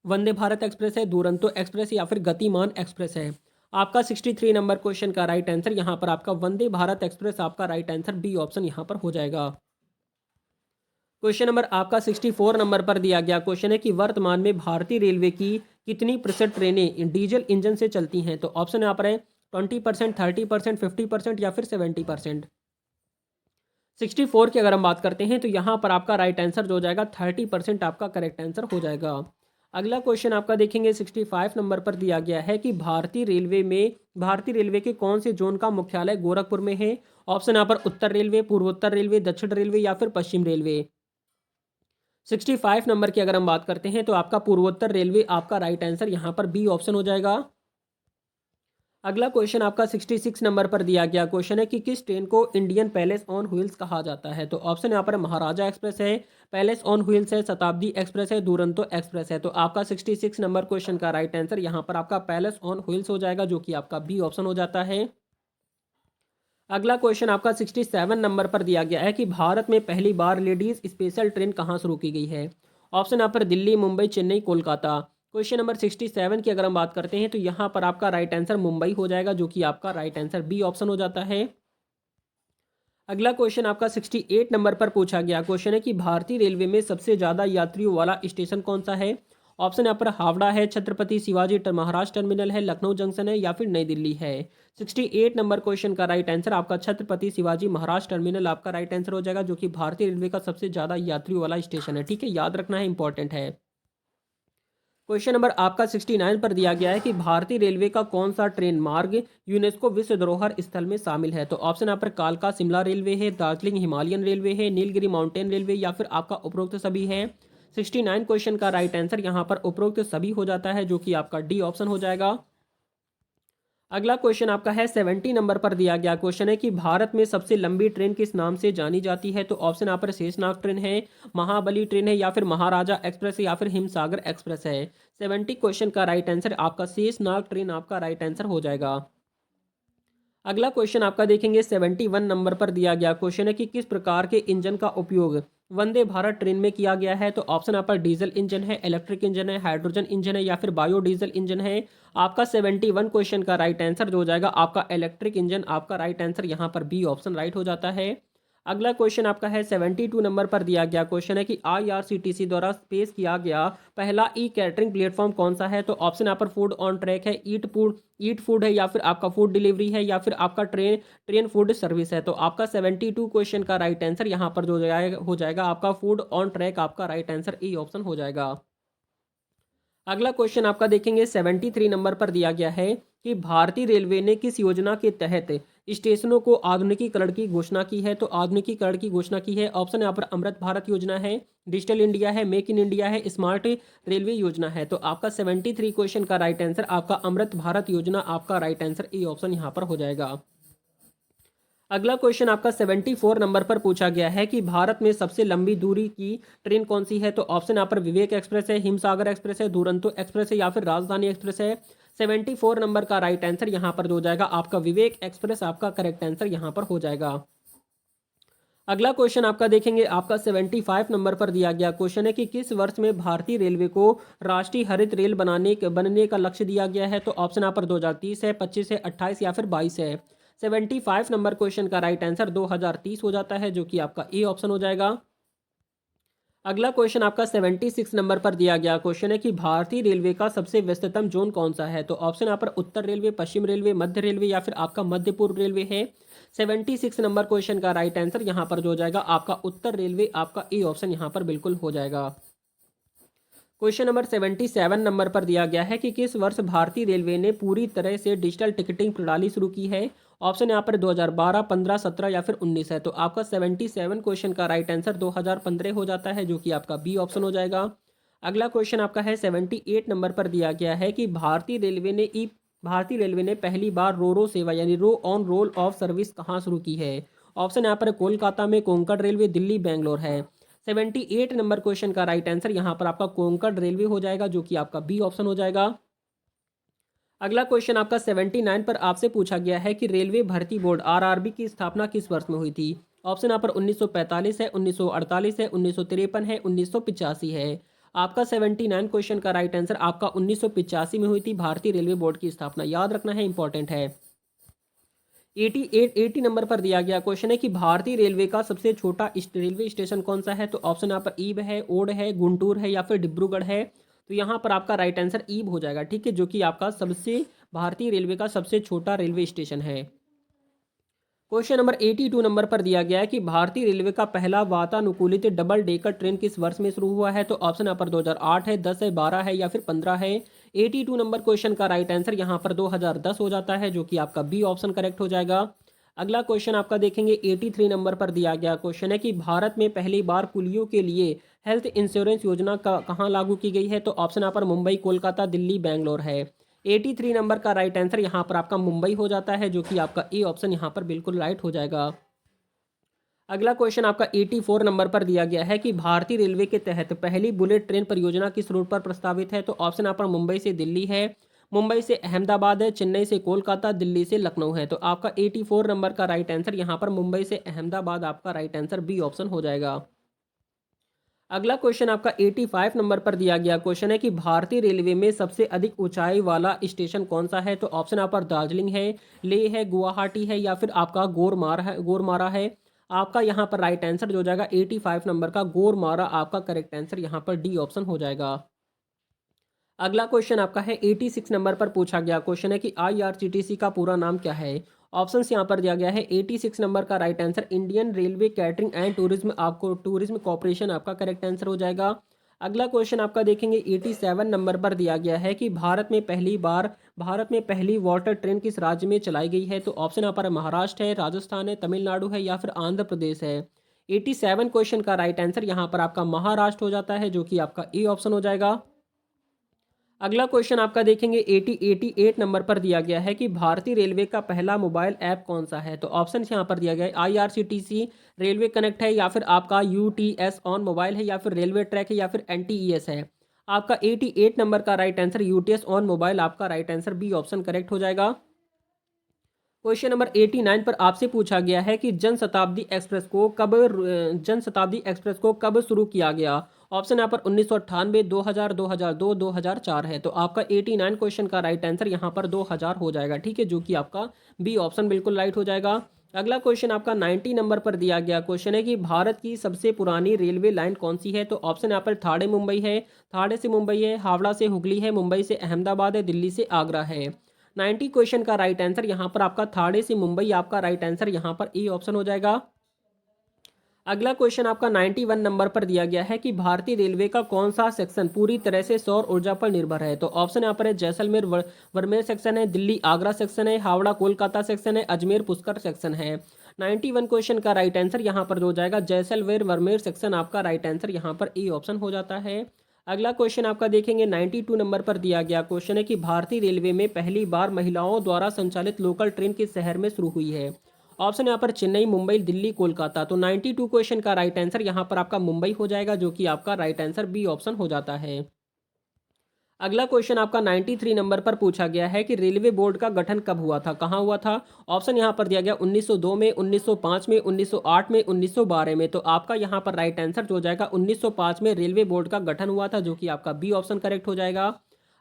वंदे भारत एक्सप्रेस है, दुरंतो एक्सप्रेस, या फिर गतिमान एक्सप्रेस है। आपका 63 नंबर क्वेश्चन का राइट आंसर यहाँ पर आपका वंदे भारत एक्सप्रेस, आपका राइट आंसर बी ऑप्शन यहाँ पर हो जाएगा। क्वेश्चन नंबर आपका 64 नंबर पर दिया गया क्वेश्चन है कि वर्तमान में भारतीय रेलवे की कितनी प्रतिशत ट्रेनें डीजल इंजन से चलती हैं? तो ऑप्शन यहाँ पर है 20%, 30%, 50%, या फिर 70%। 64 की अगर हम बात करते हैं तो यहाँ पर आपका राइट आंसर जो हो जाएगा 30% आपका करेक्ट आंसर हो जाएगा। अगला क्वेश्चन आपका देखेंगे 65 नंबर पर दिया गया है कि भारतीय रेलवे के कौन से जोन का मुख्यालय गोरखपुर में है? ऑप्शन यहाँ पर उत्तर रेलवे, पूर्वोत्तर रेलवे, दक्षिण रेलवे, या फिर पश्चिम रेलवे। 65 नंबर की अगर हम बात करते हैं तो आपका पूर्वोत्तर रेलवे, आपका राइट आंसर यहाँ पर बी ऑप्शन हो जाएगा। अगला क्वेश्चन आपका 66 नंबर पर दिया गया क्वेश्चन है कि किस ट्रेन को इंडियन पैलेस ऑन व्हील्स कहा जाता है? तो ऑप्शन यहाँ पर महाराजा एक्सप्रेस है, पैलेस ऑन व्हील्स है, शताब्दी एक्सप्रेस है, दुरंतो एक्सप्रेस है। तो आपका 66 नंबर क्वेश्चन का राइट आंसर यहाँ पर आपका पैलेस ऑन व्हील्स हो जाएगा, जो कि आपका बी ऑप्शन हो जाता है। अगला क्वेश्चन आपका 67 नंबर पर दिया गया है कि भारत में पहली बार लेडीज स्पेशल ट्रेन कहाँ शुरू की गई है? ऑप्शन यहाँ पर दिल्ली, मुंबई, चेन्नई, कोलकाता। क्वेश्चन नंबर 67 की अगर हम बात करते हैं तो यहाँ पर आपका राइट आंसर मुंबई हो जाएगा, जो कि आपका राइट आंसर बी ऑप्शन हो जाता है। अगला क्वेश्चन आपका 68 नंबर पर पूछा गया क्वेश्चन है कि भारतीय रेलवे में सबसे ज़्यादा यात्रियों वाला स्टेशन कौन सा है? ऑप्शन यहाँ पर हावड़ा है, छत्रपति शिवाजी महाराज टर्मिनल है, लखनऊ जंक्शन है, या फिर नई दिल्ली है। 68 नंबर क्वेश्चन का राइट आंसर आपका छत्रपति शिवाजी महाराज टर्मिनल, आपका राइट आंसर हो जाएगा, जो कि भारतीय रेलवे का सबसे ज़्यादा यात्रियों वाला स्टेशन है। ठीक है, याद रखना है, इंपॉर्टेंट है। क्वेश्चन नंबर आपका 69 पर दिया गया है कि भारतीय रेलवे का कौन सा ट्रेन मार्ग यूनेस्को विश्व धरोहर स्थल में शामिल है? तो ऑप्शन यहाँ पर कालका शिमला रेलवे है, दार्जिलिंग हिमालयन रेलवे है, नीलगिरी माउंटेन रेलवे, या फिर आपका उपरोक्त सभी है। 69 क्वेश्चन का राइट आंसर यहाँ पर उपरोक्त सभी हो जाता है, जो कि आपका डी ऑप्शन हो जाएगा। अगला क्वेश्चन आपका है 70 नंबर पर दिया गया क्वेश्चन है कि भारत में सबसे लंबी ट्रेन किस नाम से जानी जाती है? तो ऑप्शन यहाँ पर शेषनाग ट्रेन है, महाबली ट्रेन है, या फिर महाराजा एक्सप्रेस है, या फिर हिमसागर एक्सप्रेस है। 70 क्वेश्चन का राइट आंसर आपका शेषनाग ट्रेन, आपका राइट आंसर हो जाएगा। अगला क्वेश्चन आपका देखेंगे 71 नंबर पर दिया गया क्वेश्चन है कि किस प्रकार के इंजन का उपयोग वंदे भारत ट्रेन में किया गया है? तो ऑप्शन यहाँ पर डीजल इंजन है, इलेक्ट्रिक इंजन है, हाइड्रोजन इंजन है, या फिर बायोडीजल इंजन है। आपका 71 क्वेश्चन का राइट आंसर जो हो जाएगा आपका इलेक्ट्रिक इंजन, आपका राइट आंसर यहाँ पर बी ऑप्शन राइट हो जाता है। अगला क्वेश्चन आपका है 72 नंबर पर दिया गया क्वेश्चन है कि IRCTC द्वारा पेश किया गया पहला ई कैटरिंग प्लेटफॉर्म कौन सा है? तो ऑप्शन यहाँ पर फूड ऑन ट्रैक है, ईट फूड है, या फिर आपका फूड डिलीवरी है, या फिर आपका ट्रेन फूड सर्विस है। तो आपका 72 क्वेश्चन का राइट आंसर यहाँ पर जो हो जाएगा आपका फूड ऑन ट्रैक, आपका राइट आंसर ई ऑप्शन हो जाएगा। अगला क्वेश्चन आपका देखेंगे 73 नंबर पर दिया गया है कि भारतीय रेलवे ने किस योजना के तहत स्टेशनों को आधुनिकीकरण की घोषणा की है? तो आधुनिकीकरण की घोषणा की है, ऑप्शन यहाँ पर अमृत भारत योजना है, डिजिटल इंडिया है, मेक इन इंडिया है, स्मार्ट रेलवे योजना है। तो आपका 73 क्वेश्चन का राइट आंसर आपका अमृत भारत योजना, आपका राइट आंसर ए ऑप्शन यहाँ पर हो जाएगा। अगला क्वेश्चन आपका 74 नंबर पर पूछा गया है कि भारत में सबसे लंबी दूरी की ट्रेन कौन सी है? तो ऑप्शन यहाँ पर विवेक एक्सप्रेस है, हिमसागर एक्सप्रेस है, दुरंतो एक्सप्रेस है, या फिर राजधानी एक्सप्रेस है। 74 नंबर का राइट आंसर यहाँ पर हो जाएगा आपका विवेक एक्सप्रेस, आपका करेक्ट आंसर यहाँ पर हो जाएगा। अगला क्वेश्चन आपका देखेंगे आपका 75 नंबर पर दिया गया क्वेश्चन है कि किस वर्ष में भारतीय रेलवे को राष्ट्रीय हरित रेल बनने का लक्ष्य दिया गया है? तो ऑप्शन यहाँ पर 2030 है, 25 है, 28 या फिर 22 है। 75 नंबर क्वेश्चन का राइट आंसर 2030 हो जाता है, जो कि आपका ए ऑप्शन हो जाएगा। अगला क्वेश्चन आपका 76 नंबर पर दिया गया क्वेश्चन है कि भारतीय रेलवे का सबसे व्यस्ततम जोन कौन सा है। तो ऑप्शन यहाँ पर उत्तर रेलवे, पश्चिम रेलवे, मध्य रेलवे या फिर आपका मध्य पूर्व रेलवे है। 76 नंबर क्वेश्चन का राइट आंसर यहाँ पर जो हो जाएगा आपका उत्तर रेलवे, आपका ए ऑप्शन यहाँ पर बिल्कुल हो जाएगा। क्वेश्चन नंबर 77 नंबर पर दिया गया है कि किस वर्ष भारतीय रेलवे ने पूरी तरह से डिजिटल टिकटिंग प्रणाली शुरू की है। ऑप्शन यहाँ पर 2012, 15, 17 या फिर 19 है। तो आपका 77 क्वेश्चन का राइट आंसर 2015 हो जाता है, जो कि आपका बी ऑप्शन हो जाएगा। अगला क्वेश्चन आपका है 78 नंबर पर दिया गया है कि भारतीय रेलवे ने पहली बार रोरो सेवा यानी रो ऑन रोल ऑफ सर्विस कहाँ शुरू की है। ऑप्शन यहाँ पर कोलकाता में, कोंकण रेलवे, दिल्ली, बेंगलोर है। 78 नंबर क्वेश्चन का राइट आंसर यहाँ पर आपका कोंकण रेलवे हो जाएगा, जो कि आपका बी ऑप्शन हो जाएगा। अगला क्वेश्चन आपका 79 पर आपसे पूछा गया है कि रेलवे भर्ती बोर्ड आरआरबी की स्थापना किस वर्ष में हुई थी। ऑप्शन यहाँ पर 1945 है, 1948 है, 1953 है, 1985 है। आपका 79 क्वेश्चन का राइट आंसर आपका 1985 में हुई थी भारतीय रेलवे बोर्ड की स्थापना, याद रखना है, इंपॉर्टेंट है। 80 नंबर पर दिया गया क्वेश्चन है कि भारतीय रेलवे का सबसे छोटा रेलवे स्टेशन कौन सा है। तो ऑप्शन यहाँ पर ईब है, ओड है, गुंटूर है या फिर डिब्रूगढ़ है। तो यहाँ पर आपका राइट आंसर ईब हो जाएगा, ठीक है, जो कि आपका सबसे भारतीय रेलवे का सबसे छोटा रेलवे स्टेशन है। क्वेश्चन नंबर 82 नंबर पर दिया गया है कि भारतीय रेलवे का पहला वातानुकूलित डबल डेकर ट्रेन किस वर्ष में शुरू हुआ है। तो ऑप्शन यहाँ पर 2008 है, 10 है, 12 है या फिर 15 है। 82 नंबर क्वेश्चन का राइट आंसर यहाँ पर 2010 हो जाता है, जो कि आपका बी ऑप्शन करेक्ट हो जाएगा। अगला क्वेश्चन आपका देखेंगे 83 नंबर पर दिया गया क्वेश्चन है कि भारत में पहली बार कुलियों के लिए हेल्थ इंश्योरेंस योजना कहाँ लागू की गई है। तो ऑप्शन यहाँ पर मुंबई, कोलकाता, दिल्ली, बेंगलोर है। 83 नंबर का राइट आंसर यहाँ पर आपका मुंबई हो जाता है, जो कि आपका ए ऑप्शन यहाँ पर बिल्कुल राइट हो जाएगा। अगला क्वेश्चन आपका 84 नंबर पर दिया गया है कि भारतीय रेलवे के तहत पहली बुलेट ट्रेन परियोजना किस रूट पर प्रस्तावित है। तो ऑप्शन यहाँ पर मुंबई से दिल्ली है, मुंबई से अहमदाबाद है, चेन्नई से कोलकाता, दिल्ली से लखनऊ है। तो आपका 84 नंबर का राइट आंसर यहाँ पर मुंबई से अहमदाबाद, आपका राइट आंसर बी ऑप्शन हो जाएगा। अगला क्वेश्चन आपका 85 नंबर पर दिया गया क्वेश्चन है कि भारतीय रेलवे में सबसे अधिक ऊंचाई वाला स्टेशन कौन सा है। तो ऑप्शन यहाँ पर दार्जिलिंग है, लेह है, गुवाहाटी है या फिर आपका गोरमारा है। आपका यहाँ पर राइट आंसर जो हो जाएगा 85 नंबर का गोरमारा, आपका करेक्ट आंसर यहाँ पर डी ऑप्शन हो जाएगा। अगला क्वेश्चन आपका है 86 नंबर पर पूछा गया क्वेश्चन है कि आईआरसीटीसी का पूरा नाम क्या है। ऑप्शंस यहाँ पर दिया गया है। 86 नंबर का right answer Indian railway catering and tourism, आपको टूरिज्म कॉर्पोरेशन आपका करेक्ट आंसर हो जाएगा। अगला क्वेश्चन आपका देखेंगे 87 नंबर पर दिया गया है कि भारत में पहली वाटर ट्रेन किस राज्य में चलाई गई है। तो ऑप्शन यहाँ पर महाराष्ट्र है, राजस्थान है, तमिलनाडु है या फिर आंध्र प्रदेश है। 87 क्वेश्चन का राइट आंसर यहाँ पर आपका महाराष्ट्र हो जाता है, जो कि आपका ए ऑप्शन हो जाएगा। अगला क्वेश्चन आपका देखेंगे 88 नंबर पर दिया गया है कि भारतीय रेलवे का पहला मोबाइल ऐप कौन सा है। तो ऑप्शन यहाँ पर दिया गया है आईआरसीटीसी रेलवे कनेक्ट है या फिर आपका यूटीएस ऑन मोबाइल है या फिर रेलवे ट्रैक है या फिर एनटीईएस है। आपका 88 नंबर का right answer UTS on mobile, आपका right answer B option correct हो जाएगा। क्वेश्चन नंबर 89 पर आपसे पूछा गया है कि जनशताब्दी एक्सप्रेस को कब शुरू किया गया। ऑप्शन यहाँ पर 1998, 2000, 2002, 2004 है। तो आपका 89 क्वेश्चन का राइट आंसर यहाँ पर 2000 हो जाएगा, ठीक है, जो कि आपका बी ऑप्शन बिल्कुल राइट हो जाएगा। अगला क्वेश्चन आपका 90 नंबर पर दिया गया क्वेश्चन है कि भारत की सबसे पुरानी रेलवे लाइन कौन सी है। तो ऑप्शन यहाँ पर थाड़े मुंबई है, थाड़े से मुंबई है, हावड़ा से हुगली है, मुंबई से अहमदाबाद है, दिल्ली से आगरा है। 90 क्वेश्चन का राइट आंसर यहाँ पर आपका थाड़े से मुंबई, आपका राइट आंसर यहाँ पर ए ऑप्शन हो जाएगा। अगला क्वेश्चन आपका 91 नंबर पर दिया गया है कि भारतीय रेलवे का कौन सा सेक्शन पूरी तरह से सौर ऊर्जा पर निर्भर है। तो ऑप्शन यहाँ पर है जैसलमेर वर्मेर सेक्शन है, दिल्ली आगरा सेक्शन है, हावड़ा कोलकाता सेक्शन है, अजमेर पुष्कर सेक्शन है। 91 क्वेश्चन का राइट आंसर यहाँ पर हो जाएगा जैसलमेर वर्मेर सेक्शन, आपका राइट आंसर यहाँ पर ए ऑप्शन हो जाता है। अगला क्वेश्चन आपका देखेंगे 92 नंबर पर दिया गया क्वेश्चन है कि भारतीय रेलवे में पहली बार महिलाओं द्वारा संचालित लोकल ट्रेन किस शहर में शुरू हुई है। ऑप्शन यहाँ पर चेन्नई, मुंबई, दिल्ली, कोलकाता। तो 92 क्वेश्चन का राइट आंसर यहाँ पर आपका मुंबई हो जाएगा, जो कि आपका राइट आंसर बी ऑप्शन हो जाता है। अगला क्वेश्चन आपका 93 नंबर पर पूछा गया है कि रेलवे बोर्ड का गठन कब हुआ था, कहाँ हुआ था। ऑप्शन यहाँ पर दिया गया 1902 में, 1905 में, 1908 में, 1912 में। तो आपका यहाँ पर राइट आंसर जो हो जाएगा 1905 में रेलवे बोर्ड का गठन हुआ था, जो कि आपका बी ऑप्शन करेक्ट हो जाएगा।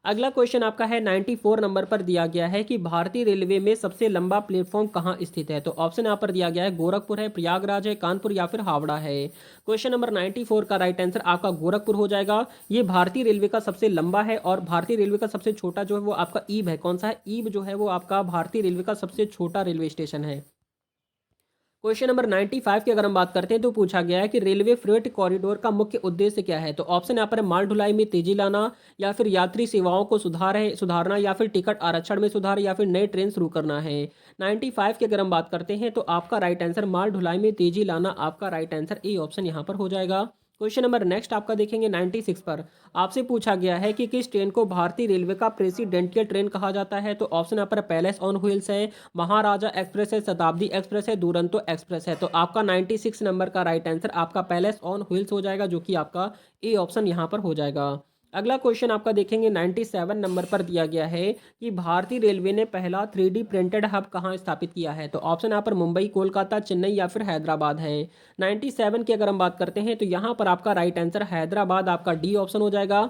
अगला क्वेश्चन आपका है 94 नंबर पर दिया गया है कि भारतीय रेलवे में सबसे लंबा प्लेटफॉर्म कहाँ स्थित है। तो ऑप्शन यहाँ पर दिया गया है गोरखपुर है, प्रयागराज है, कानपुर या फिर हावड़ा है। क्वेश्चन नंबर 94 का राइट आंसर आपका गोरखपुर हो जाएगा। ये भारतीय रेलवे का सबसे लंबा है और भारतीय रेलवे का सबसे छोटा जो है वो आपका ईब है। कौन सा है? ईब जो है वो आपका भारतीय रेलवे का सबसे छोटा रेलवे स्टेशन है। क्वेश्चन नंबर 95 की अगर हम बात करते हैं तो पूछा गया है कि रेलवे फ्रेट कॉरिडोर का मुख्य उद्देश्य क्या है। तो ऑप्शन यहाँ पर है माल ढुलाई में तेजी लाना, या फिर यात्री सेवाओं को सुधारना, या फिर टिकट आरक्षण में सुधार, या फिर नई ट्रेन शुरू करना है। 95 की अगर हम बात करते हैं तो आपका राइट आंसर माल ढुलाई में तेजी लाना, आपका राइट आंसर ए ऑप्शन यहाँ पर हो जाएगा। क्वेश्चन नंबर नेक्स्ट आपका देखेंगे 96 पर। आपसे पूछा गया है कि किस ट्रेन को भारतीय रेलवे का प्रेसिडेंटियल ट्रेन कहा जाता है। तो ऑप्शन यहाँ पर पैलेस ऑन व्हील्स है, महाराजा एक्सप्रेस है, शताब्दी एक्सप्रेस है, दुरंतो एक्सप्रेस है। तो आपका 96 नंबर का राइट आंसर आपका पैलेस ऑन व्हील्स हो जाएगा, जो कि आपका ए ऑप्शन यहाँ पर हो जाएगा। अगला क्वेश्चन आपका देखेंगे 97 नंबर पर दिया गया है कि भारतीय रेलवे ने पहला 3D प्रिंटेड हब कहाँ स्थापित किया है। तो ऑप्शन यहाँ पर मुंबई, कोलकाता, चेन्नई या फिर हैदराबाद है। 97 की अगर हम बात करते हैं तो यहाँ पर आपका राइट आंसर हैदराबाद, आपका डी ऑप्शन हो जाएगा।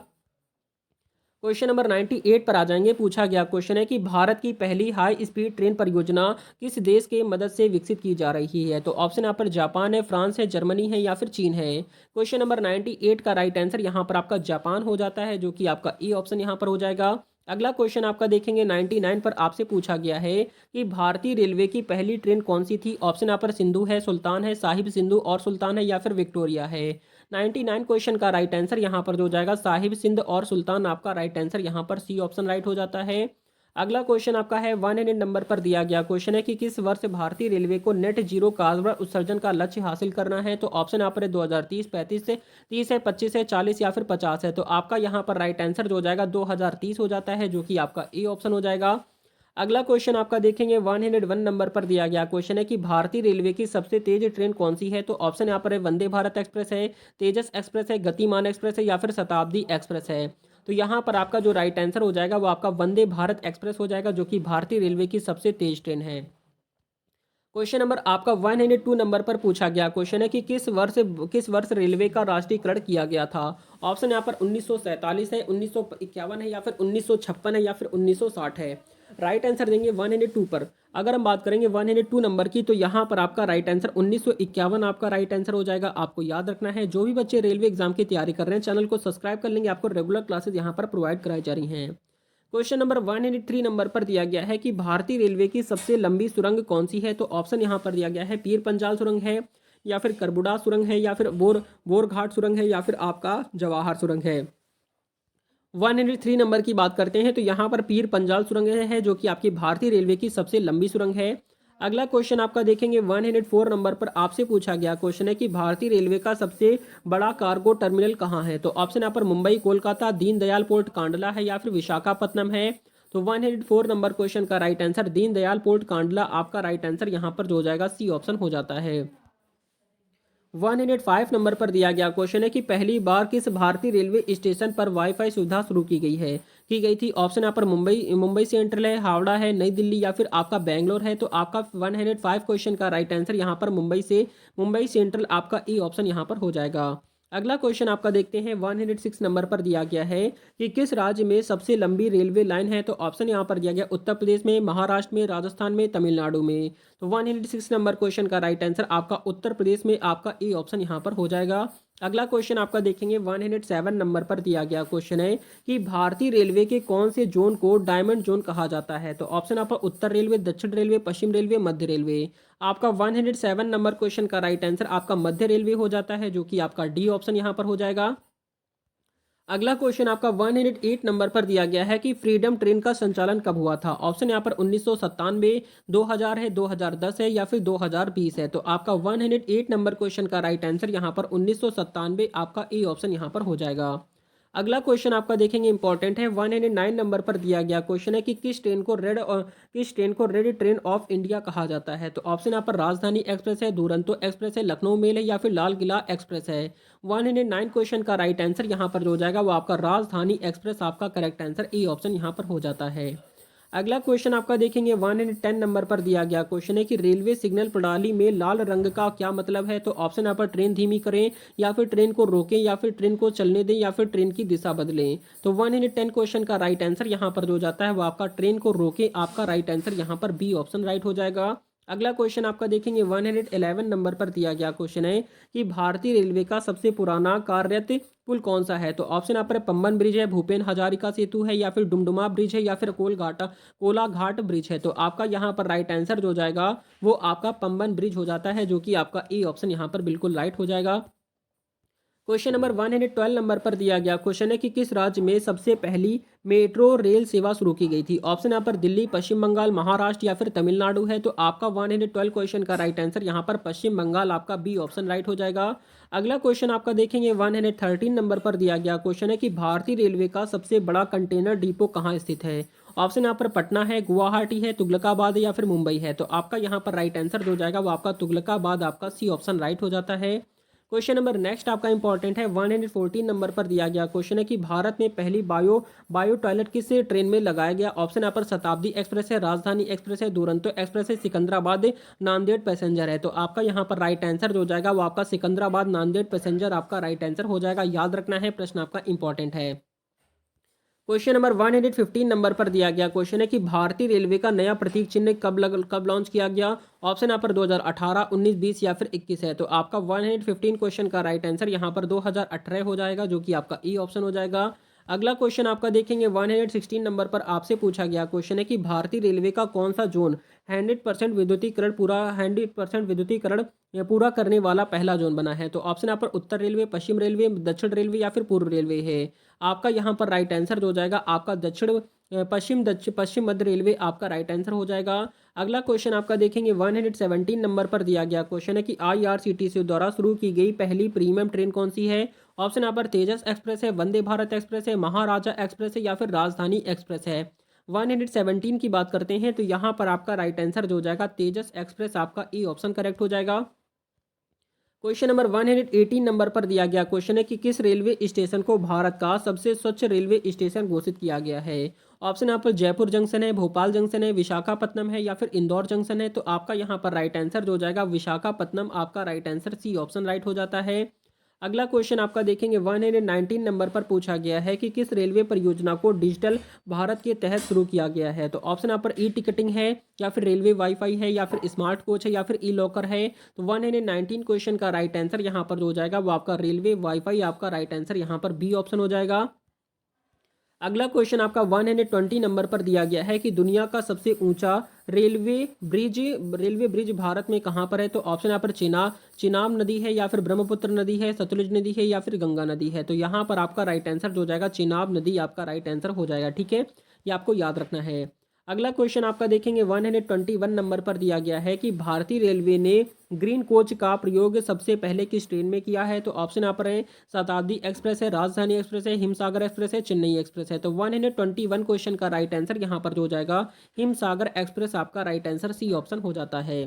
क्वेश्चन नंबर 98 पर आ जाएंगे। पूछा गया क्वेश्चन है कि भारत की पहली हाई स्पीड ट्रेन परियोजना किस देश के मदद से विकसित की जा रही है। तो ऑप्शन यहाँ पर जापान है, फ्रांस है, जर्मनी है या फिर चीन है। क्वेश्चन नंबर 98 का राइट आंसर यहाँ पर आपका जापान हो जाता है, जो कि आपका ए ऑप्शन यहाँ पर हो जाएगा। अगला क्वेश्चन आपका देखेंगे 99 पर। आपसे पूछा गया है कि भारतीय रेलवे की पहली ट्रेन कौन सी थी। ऑप्शन यहाँ पर सिंधु है, सुल्तान है, साहिब सिंधु और सुल्तान है या फिर विक्टोरिया है। 99 क्वेश्चन का राइट आंसर यहाँ पर जो हो जाएगा साहिब सिंध और सुल्तान, आपका राइट आंसर यहाँ पर सी ऑप्शन राइट हो जाता है। अगला क्वेश्चन आपका है 100 नंबर पर दिया गया क्वेश्चन है कि किस वर्ष भारतीय रेलवे को नेट जीरो कार्बन उत्सर्जन का लक्ष्य हासिल करना है। तो ऑप्शन यहाँ पर है 2030, 35 से 30 है, 25 है, 40 या फिर 50 है। तो आपका यहाँ पर राइट आंसर जो हो जाएगा 2030 हो जाता है, जो कि आपका ए ऑप्शन हो जाएगा। अगला क्वेश्चन आपका देखेंगे 101 नंबर पर दिया गया क्वेश्चन है कि भारतीय रेलवे की सबसे तेज ट्रेन कौन सी है। तो ऑप्शन यहाँ पर है वंदे भारत एक्सप्रेस है, तेजस एक्सप्रेस है, गतिमान एक्सप्रेस है या फिर शताब्दी एक्सप्रेस है। तो यहाँ पर आपका जो राइट आंसर हो जाएगा वो आपका वंदे भारत एक्सप्रेस हो जाएगा, जो कि भारतीय रेलवे की सबसे तेज ट्रेन है। क्वेश्चन नंबर आपका 102 नंबर पर पूछा गया क्वेश्चन है कि किस वर्ष रेलवे का राष्ट्रीयकरण किया गया था। ऑप्शन यहाँ पर 1947 है, 1951 है या फिर 1956 है या फिर 1960 है। राइट आंसर देंगे 102 पर। अगर हम बात करेंगे 102 नंबर की तो यहाँ पर आपका राइट आंसर 1951 आपका राइट आंसर हो जाएगा। आपको याद रखना है, जो भी बच्चे रेलवे एग्जाम की तैयारी कर रहे हैं चैनल को सब्सक्राइब कर लेंगे, आपको रेगुलर क्लासेज यहाँ पर प्रोवाइड कराई जा रही हैं। क्वेश्चन नंबर 103 नंबर पर दिया गया है कि भारतीय रेलवे की सबसे लंबी सुरंग कौन सी है। तो ऑप्शन यहाँ पर दिया गया है पीर पंजाल सुरंग है, या फिर करबुड़ा सुरंग है, या फिर बोरघाट सुरंग है, या फिर आपका जवाहर सुरंग है। 103 नंबर की बात करते हैं तो यहाँ पर पीर पंजाल सुरंग है, जो कि आपकी भारतीय रेलवे की सबसे लंबी सुरंग है। अगला क्वेश्चन आपका देखेंगे 104 नंबर पर। आपसे पूछा गया क्वेश्चन है कि भारतीय रेलवे का सबसे बड़ा कार्गो टर्मिनल कहाँ है। तो ऑप्शन यहाँ पर मुंबई, कोलकाता, दीनदयाल पोर्ट कांडला है या फिर विशाखापट्टनम है। तो 104 नंबर क्वेश्चन का right answer Deendayal port Kandla, आपका राइट आंसर यहाँ पर जो हो जाएगा सी ऑप्शन हो जाता है। 105 नंबर पर दिया गया क्वेश्चन है कि पहली बार किस भारतीय रेलवे स्टेशन पर वाईफाई सुविधा शुरू की गई थी। ऑप्शन यहाँ पर मुंबई सेंट्रल है, हावड़ा है, नई दिल्ली या फिर आपका बेंगलोर है। तो आपका 105 क्वेश्चन का राइट आंसर यहाँ पर मुंबई सेंट्रल, आपका ई ऑप्शन यहाँ पर हो जाएगा। अगला क्वेश्चन आपका देखते हैं 106 नंबर पर दिया गया है कि किस राज्य में सबसे लंबी रेलवे लाइन है। तो ऑप्शन यहाँ पर दिया गया उत्तर प्रदेश में, महाराष्ट्र में, राजस्थान में, तमिलनाडु में। तो 106 नंबर क्वेश्चन का राइट आंसर आपका उत्तर प्रदेश में, आपका ए ऑप्शन यहाँ पर हो जाएगा। अगला क्वेश्चन आपका देखेंगे 107 नंबर पर दिया गया क्वेश्चन है कि भारतीय रेलवे के कौन से जोन को डायमंड जोन कहा जाता है। तो ऑप्शन आपका उत्तर रेलवे, दक्षिण रेलवे, पश्चिम रेलवे, मध्य रेलवे। आपका 107 नंबर क्वेश्चन का राइट आंसर आपका मध्य रेलवे हो जाता है, जो कि आपका डी ऑप्शन यहाँ पर हो जाएगा। अगला क्वेश्चन आपका 108 नंबर पर दिया गया है कि फ्रीडम ट्रेन का संचालन कब हुआ था। ऑप्शन यहाँ पर 1997, 2000 है, 2010 है या फिर 2020 है। तो आपका 108 नंबर क्वेश्चन का राइट आंसर यहाँ पर 1997, आपका ए ऑप्शन यहाँ पर हो जाएगा। अगला क्वेश्चन आपका देखेंगे इंपॉर्टेंट है। 109 नंबर पर दिया गया क्वेश्चन है कि किस ट्रेन को रेड ट्रेन ऑफ इंडिया कहा जाता है। तो ऑप्शन यहाँ पर राजधानी एक्सप्रेस है, दुरंतो एक्सप्रेस है, लखनऊ मेल है या फिर लाल किला एक्सप्रेस है। 109 क्वेश्चन का राइट आंसर यहाँ पर जो हो जाएगा वो आपका राजधानी एक्सप्रेस, आपका करेक्ट आंसर ए ऑप्शन यहाँ पर हो जाता है। अगला क्वेश्चन आपका देखेंगे 110 नंबर पर दिया गया क्वेश्चन है कि रेलवे सिग्नल प्रणाली में लाल रंग का क्या मतलब है। तो ऑप्शन यहाँ पर ट्रेन धीमी करें, या फिर ट्रेन को रोकें, या फिर ट्रेन को चलने दें, या फिर ट्रेन की दिशा बदलें। तो 110 क्वेश्चन का राइट आंसर यहाँ पर जो जाता है वो आपका ट्रेन को रोकें, आपका राइट आंसर यहाँ पर बी ऑप्शन राइट हो जाएगा। अगला क्वेश्चन आपका देखेंगे 111 नंबर पर दिया गया क्वेश्चन है कि भारतीय रेलवे का सबसे पुराना कार्यरत पुल कौन सा है। तो ऑप्शन यहाँ पर पंबन ब्रिज है, भूपेन हजारिका सेतु है, या फिर डुमडुमा ब्रिज है, या फिर कोलाघाट ब्रिज है। तो आपका यहाँ पर राइट आंसर जो जाएगा वो आपका पंबन ब्रिज हो जाता है, जो कि आपका ए ऑप्शन यहाँ पर बिल्कुल राइट हो जाएगा। क्वेश्चन नंबर 112 नंबर पर दिया गया क्वेश्चन है कि किस राज्य में सबसे पहली मेट्रो रेल सेवा शुरू की गई थी। ऑप्शन यहाँ पर दिल्ली, पश्चिम बंगाल, महाराष्ट्र, या फिर तमिलनाडु है। तो आपका 112 क्वेश्चन का राइट आंसर यहाँ पर पश्चिम बंगाल, आपका बी ऑप्शन राइट हो जाएगा। अगला क्वेश्चन आपका देखेंगे 113 नंबर पर दिया गया क्वेश्चन है कि भारतीय रेलवे का सबसे बड़ा कंटेनर डिपो कहाँ स्थित है। ऑप्शन यहाँ पर पटना है, गुवाहाटी है, तुगलकाबाद है, या फिर मुंबई है। तो आपका यहाँ पर राइट आंसर जो जाएगा वो आपका तुगलकाबाद, आपका सी ऑप्शन राइट हो जाता है। क्वेश्चन नंबर नेक्स्ट आपका इंपॉर्टेंट है 114 नंबर पर दिया गया क्वेश्चन है कि भारत में पहली बायो टॉयलेट किस ट्रेन में लगाया गया। ऑप्शन यहाँ पर शताब्दी एक्सप्रेस है, राजधानी एक्सप्रेस है, दुरंतो एक्सप्रेस है, सिकंदराबाद नांदेड़ पैसेंजर है। तो आपका यहाँ पर राइट आंसर जो जाएगा वो आपका सिकंदराबाद नांदेड़ पैसेंजर आपका राइट आंसर हो जाएगा। याद रखना है, प्रश्न आपका इंपॉर्टेंट है। क्वेश्चन नंबर 115 नंबर पर दिया गया क्वेश्चन है कि भारतीय रेलवे का नया प्रतीक चिन्ह कब लॉन्च किया गया। ऑप्शन यहाँ पर 2018, 19, 20 या फिर 21 है। तो आपका 115 क्वेश्चन का राइट आंसर यहाँ पर 2018 हो जाएगा, जो कि आपका ई ऑप्शन हो जाएगा। अगला क्वेश्चन आपका देखेंगे 116 नंबर पर आपसे पूछा गया क्वेश्चन है कि भारतीय रेलवे का कौन सा जोन 100% विद्युतीकरण या पूरा करने वाला पहला जोन बना है। तो ऑप्शन यहाँ पर उत्तर रेलवे, पश्चिम रेलवे, दक्षिण रेलवे, या फिर पूर्व रेलवे है। आपका यहाँ पर राइट आंसर जो जाएगा आपका पश्चिम मध्य रेलवे आपका राइट आंसर हो जाएगा। अगला क्वेश्चन आपका देखेंगे 117 नंबर पर दिया गया क्वेश्चन है कि IRCTC द्वारा शुरू की गई पहली प्रीमियम ट्रेन कौन सी है। ऑप्शन यहाँ पर तेजस एक्सप्रेस है, वंदे भारत एक्सप्रेस है, महाराजा एक्सप्रेस है, या फिर राजधानी एक्सप्रेस है। 117 की बात करते हैं तो यहाँ पर आपका राइट आंसर जो जाएगा तेजस एक्सप्रेस, आपका ई ऑप्शन करेक्ट हो जाएगा। क्वेश्चन नंबर 118 नंबर पर दिया गया क्वेश्चन है कि किस रेलवे स्टेशन को भारत का सबसे स्वच्छ रेलवे स्टेशन घोषित किया गया है। ऑप्शन यहाँ पर जयपुर जंक्शन है, भोपाल जंक्शन है, विशाखापट्टनम है, या फिर इंदौर जंक्शन है। तो आपका यहाँ पर राइट आंसर जो जाएगा विशाखापट्टनम, आपका right answer C option right हो जाता है। अगला क्वेश्चन आपका देखेंगे 119 नंबर पर पूछा गया है कि किस रेलवे परियोजना को डिजिटल भारत के तहत शुरू किया गया है। तो ऑप्शन यहाँ पर ई टिकटिंग है, या फिर रेलवे वाईफाई है, या फिर स्मार्ट कोच है, या फिर ई लॉकर है। तो 119 क्वेश्चन का राइट आंसर यहाँ पर जो जाएगा वो आपका रेलवे वाईफाई, आपका राइट आंसर यहाँ पर बी ऑप्शन हो जाएगा। अगला क्वेश्चन आपका 120 नंबर पर दिया गया है कि दुनिया का सबसे ऊंचा रेलवे ब्रिज भारत में कहाँ पर है। तो ऑप्शन यहाँ पर चिनाब नदी है, या फिर ब्रह्मपुत्र नदी है, सतलुज नदी है, या फिर गंगा नदी है। तो यहाँ पर आपका राइट आंसर जो जाएगा चिनाब नदी, आपका राइट आंसर हो जाएगा। ठीक है, ये आपको याद रखना है। अगला क्वेश्चन आपका देखेंगे 121 नंबर पर दिया गया है कि भारतीय रेलवे ने ग्रीन कोच का प्रयोग सबसे पहले किस ट्रेन में किया है। तो ऑप्शन यहाँ पर है शताब्दी एक्सप्रेस है, राजधानी एक्सप्रेस है, हिमसागर एक्सप्रेस है, चेन्नई एक्सप्रेस है। तो 121 क्वेश्चन का राइट आंसर यहाँ पर जो हो जाएगा हिमसागर एक्सप्रेस, आपका राइट आंसर सी ऑप्शन हो जाता है।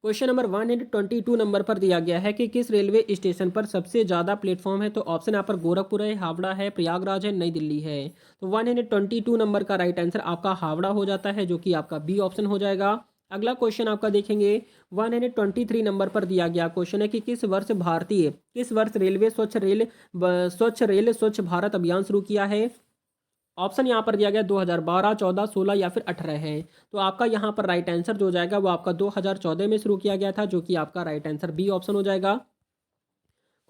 क्वेश्चन नंबर 122 नंबर पर दिया गया है कि किस रेलवे स्टेशन पर सबसे ज़्यादा प्लेटफॉर्म है। तो ऑप्शन यहाँ पर गोरखपुर है, हावड़ा है, प्रयागराज है, नई दिल्ली है। तो 122 नंबर का राइट आंसर आपका हावड़ा हो जाता है, जो कि आपका बी ऑप्शन हो जाएगा। अगला क्वेश्चन आपका देखेंगे 123 नंबर पर दिया गया क्वेश्चन है कि किस वर्ष रेलवे स्वच्छ भारत अभियान शुरू किया है। ऑप्शन यहाँ पर दिया गया 2012, 14, 16 या फिर 18 है। तो आपका यहाँ पर राइट आंसर जो जाएगा वो आपका 2014 में शुरू किया गया था, जो कि आपका राइट आंसर बी ऑप्शन हो जाएगा।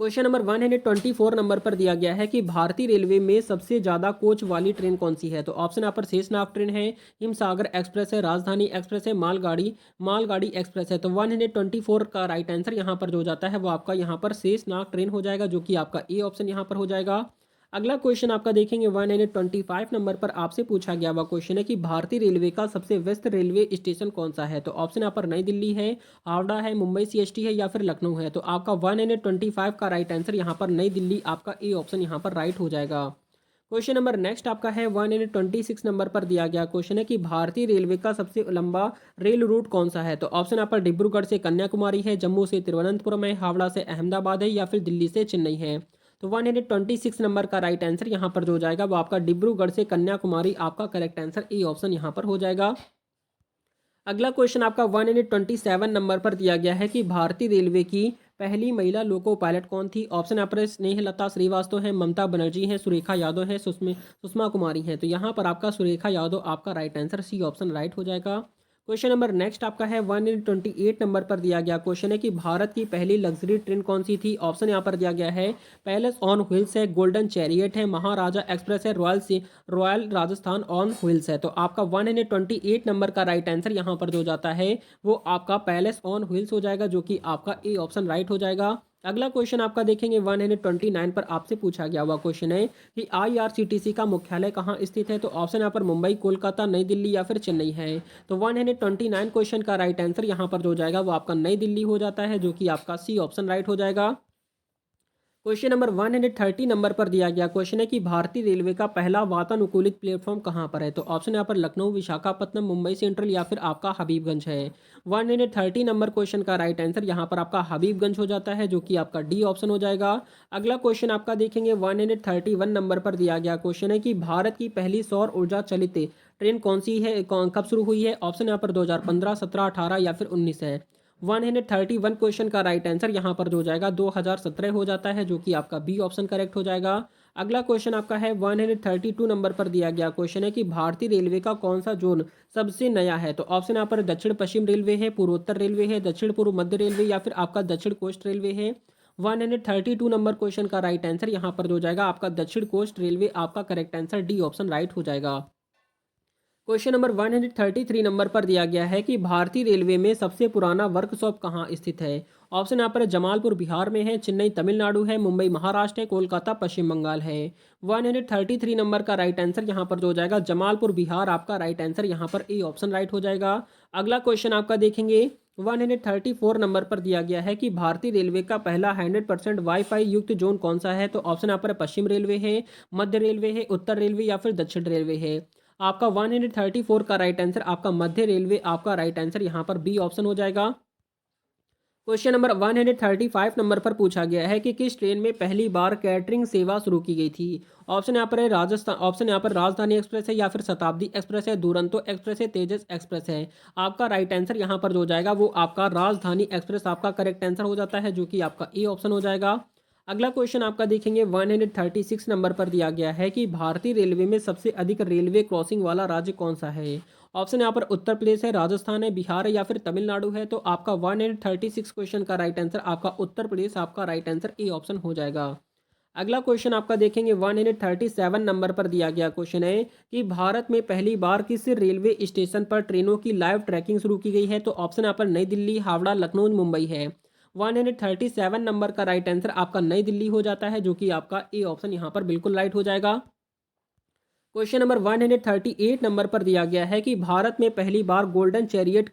क्वेश्चन नंबर 124 नंबर पर दिया गया है कि भारतीय रेलवे में सबसे ज़्यादा कोच वाली ट्रेन कौन सी है। तो ऑप्शन यहाँ पर शेषनाग ट्रेन है, हिमसागर एक्सप्रेस है, राजधानी एक्सप्रेस है, मालगाड़ी एक्सप्रेस है। तो 124 का राइट आंसर यहाँ पर जो जाता है वो आपका यहाँ पर शेषनाग ट्रेन हो जाएगा, जो कि आपका ए ऑप्शन यहाँ पर हो जाएगा। अगला क्वेश्चन आपका देखेंगे 125 नंबर पर आपसे पूछा गया हुआ क्वेश्चन है कि भारतीय रेलवे का सबसे व्यस्त रेलवे स्टेशन कौन सा है। तो ऑप्शन यहाँ पर नई दिल्ली है, हावड़ा है, मुंबई CST है, या फिर लखनऊ है। तो आपका 125 का राइट आंसर यहाँ पर नई दिल्ली, आपका ए ऑप्शन यहाँ पर राइट हो जाएगा। क्वेश्चन नंबर नेक्स्ट आपका है 126 नंबर पर दिया गया क्वेश्चन है कि भारतीय रेलवे का सबसे लंबा रेल रूट कौन सा है। तो ऑप्शन यहाँ पर डिब्रूगढ़ से कन्याकुमारी है, जम्मू से तिरुवनंतपुरम है, हावड़ा से अहमदाबाद है, या फिर दिल्ली से चेन्नई है। तो 126 नंबर का राइट आंसर यहाँ पर जो हो जाएगा वो आपका डिब्रूगढ़ से कन्याकुमारी आपका करेक्ट आंसर ए ऑप्शन यहाँ पर हो जाएगा। अगला क्वेश्चन आपका 127 नंबर पर दिया गया है कि भारतीय रेलवे की पहली महिला लोको पायलट कौन थी। ऑप्शन यहाँ पर स्नेहलता श्रीवास्तव है, ममता बनर्जी है, सुरेखा यादव है, सुषमा कुमारी है। तो यहाँ पर आपका सुरेखा यादव आपका right answer C option right हो जाएगा। क्वेश्चन नंबर नेक्स्ट आपका है 128 नंबर पर दिया गया क्वेश्चन है कि भारत की पहली लग्जरी ट्रेन कौन सी थी। ऑप्शन यहाँ पर दिया गया है पैलेस ऑन व्हील्स है, गोल्डन चैरियट है, महाराजा एक्सप्रेस है, रॉयल राजस्थान ऑन व्हील्स है। तो आपका 128 नंबर का राइट आंसर यहाँ पर जो जाता है वो आपका पैलेस ऑन व्हील्स हो जाएगा, जो कि आपका ए ऑप्शन राइट हो जाएगा। अगला क्वेश्चन आपका देखेंगे 129 पर आपसे पूछा गया हुआ क्वेश्चन है कि आईआरसीटीसी का मुख्यालय कहाँ स्थित है। तो ऑप्शन यहाँ पर मुंबई, कोलकाता, नई दिल्ली या फिर चेन्नई है। तो 129 क्वेश्चन का राइट आंसर यहाँ पर जो हो जाएगा वो आपका नई दिल्ली हो जाता है, जो कि आपका सी ऑप्शन राइट हो जाएगा। क्वेश्चन नंबर 130 नंबर पर दिया गया क्वेश्चन है कि भारतीय रेलवे का पहला वातानुकूलित प्लेटफॉर्म कहाँ पर है। तो ऑप्शन यहाँ पर लखनऊ, विशाखापट्टनम, मुंबई सेंट्रल या फिर आपका हबीबगंज है। 130 नंबर क्वेश्चन का राइट आंसर यहाँ पर आपका हबीबगंज हो जाता है, जो कि आपका डी ऑप्शन हो जाएगा। अगला क्वेश्चन आपका देखेंगे 131 नंबर पर दिया गया क्वेश्चन है कि भारत की पहली सौर ऊर्जा चलित ट्रेन कौन सी है, कब शुरू हुई है। ऑप्शन यहाँ पर 2015, 17, 18 या फिर 19 है। 131 क्वेश्चन का राइट आंसर यहाँ पर जो हो जाएगा 2017 हो जाता है, जो कि आपका बी ऑप्शन करेक्ट हो जाएगा। अगला क्वेश्चन आपका है 132 नंबर पर दिया गया क्वेश्चन है कि भारतीय रेलवे का कौन सा जोन सबसे नया है। तो ऑप्शन यहाँ पर दक्षिण पश्चिम रेलवे है, पूर्वोत्तर रेलवे है, दक्षिण पूर्व मध्य रेलवे या फिर आपका दक्षिण कोस्ट रेलवे है। 132 नंबर क्वेश्चन का राइट आंसर यहाँ पर जो हो जाएगा आपका दक्षिण कोस्ट रेलवे आपका correct answer D option right हो जाएगा। क्वेश्चन नंबर 133 नंबर पर दिया गया है कि भारतीय रेलवे में सबसे पुराना वर्कशॉप कहाँ स्थित है। ऑप्शन यहाँ पर जमालपुर बिहार में है, चेन्नई तमिलनाडु है, मुंबई महाराष्ट्र है, कोलकाता पश्चिम बंगाल है। 133 नंबर का राइट आंसर यहाँ पर जो हो जाएगा जमालपुर बिहार आपका राइट आंसर यहाँ पर ए ऑप्शन राइट हो जाएगा। अगला क्वेश्चन आपका देखेंगे 134 नंबर पर दिया गया है कि भारतीय रेलवे का पहला 100% वाईफाई युक्त जोन कौन सा है। तो ऑप्शन यहाँ पर पश्चिम रेलवे है, मध्य रेलवे है, उत्तर रेलवे या फिर दक्षिण रेलवे है। आपका 134 का राइट आंसर आपका मध्य रेलवे आपका राइट आंसर यहाँ पर बी ऑप्शन हो जाएगा। क्वेश्चन नंबर 135 नंबर पर पूछा गया है कि किस ट्रेन में पहली बार कैटरिंग सेवा शुरू की गई थी। ऑप्शन यहाँ पर है राजस्थान, ऑप्शन यहाँ पर राजधानी एक्सप्रेस है या फिर शताब्दी एक्सप्रेस है, दुरंतो एक्सप्रेस है, तेजस एक्सप्रेस है। आपका राइट आंसर यहाँ पर जो हो जाएगा वो आपका राजधानी एक्सप्रेस आपका करेक्ट आंसर हो जाता है, जो कि आपका ए ऑप्शन हो जाएगा। अगला क्वेश्चन आपका देखेंगे 136 नंबर पर दिया गया है कि भारतीय रेलवे में सबसे अधिक रेलवे क्रॉसिंग वाला राज्य कौन सा है। ऑप्शन यहाँ पर उत्तर प्रदेश है, राजस्थान है, बिहार है या फिर तमिलनाडु है। तो आपका 136 क्वेश्चन का राइट आंसर आपका उत्तर प्रदेश आपका राइट आंसर ए ऑप्शन हो जाएगा। अगला क्वेश्चन आपका देखेंगे 137 नंबर पर दिया गया क्वेश्चन है कि भारत में पहली बार किस रेलवे स्टेशन पर ट्रेनों की लाइव ट्रैकिंग शुरू की गई है। तो ऑप्शन यहाँ पर नई दिल्ली, हावड़ा, लखनऊ, मुंबई है। 137 नंबर का राइट आंसर आपका नई दिल्ली हो जाता है, जो कि आपका ए ऑप्शन यहाँ पर बिल्कुल राइट हो जाएगा। क्वेश्चन नंबर 138 नंबर पर दिया गया है कि भारत में पहली बार गोल्डन चैरियट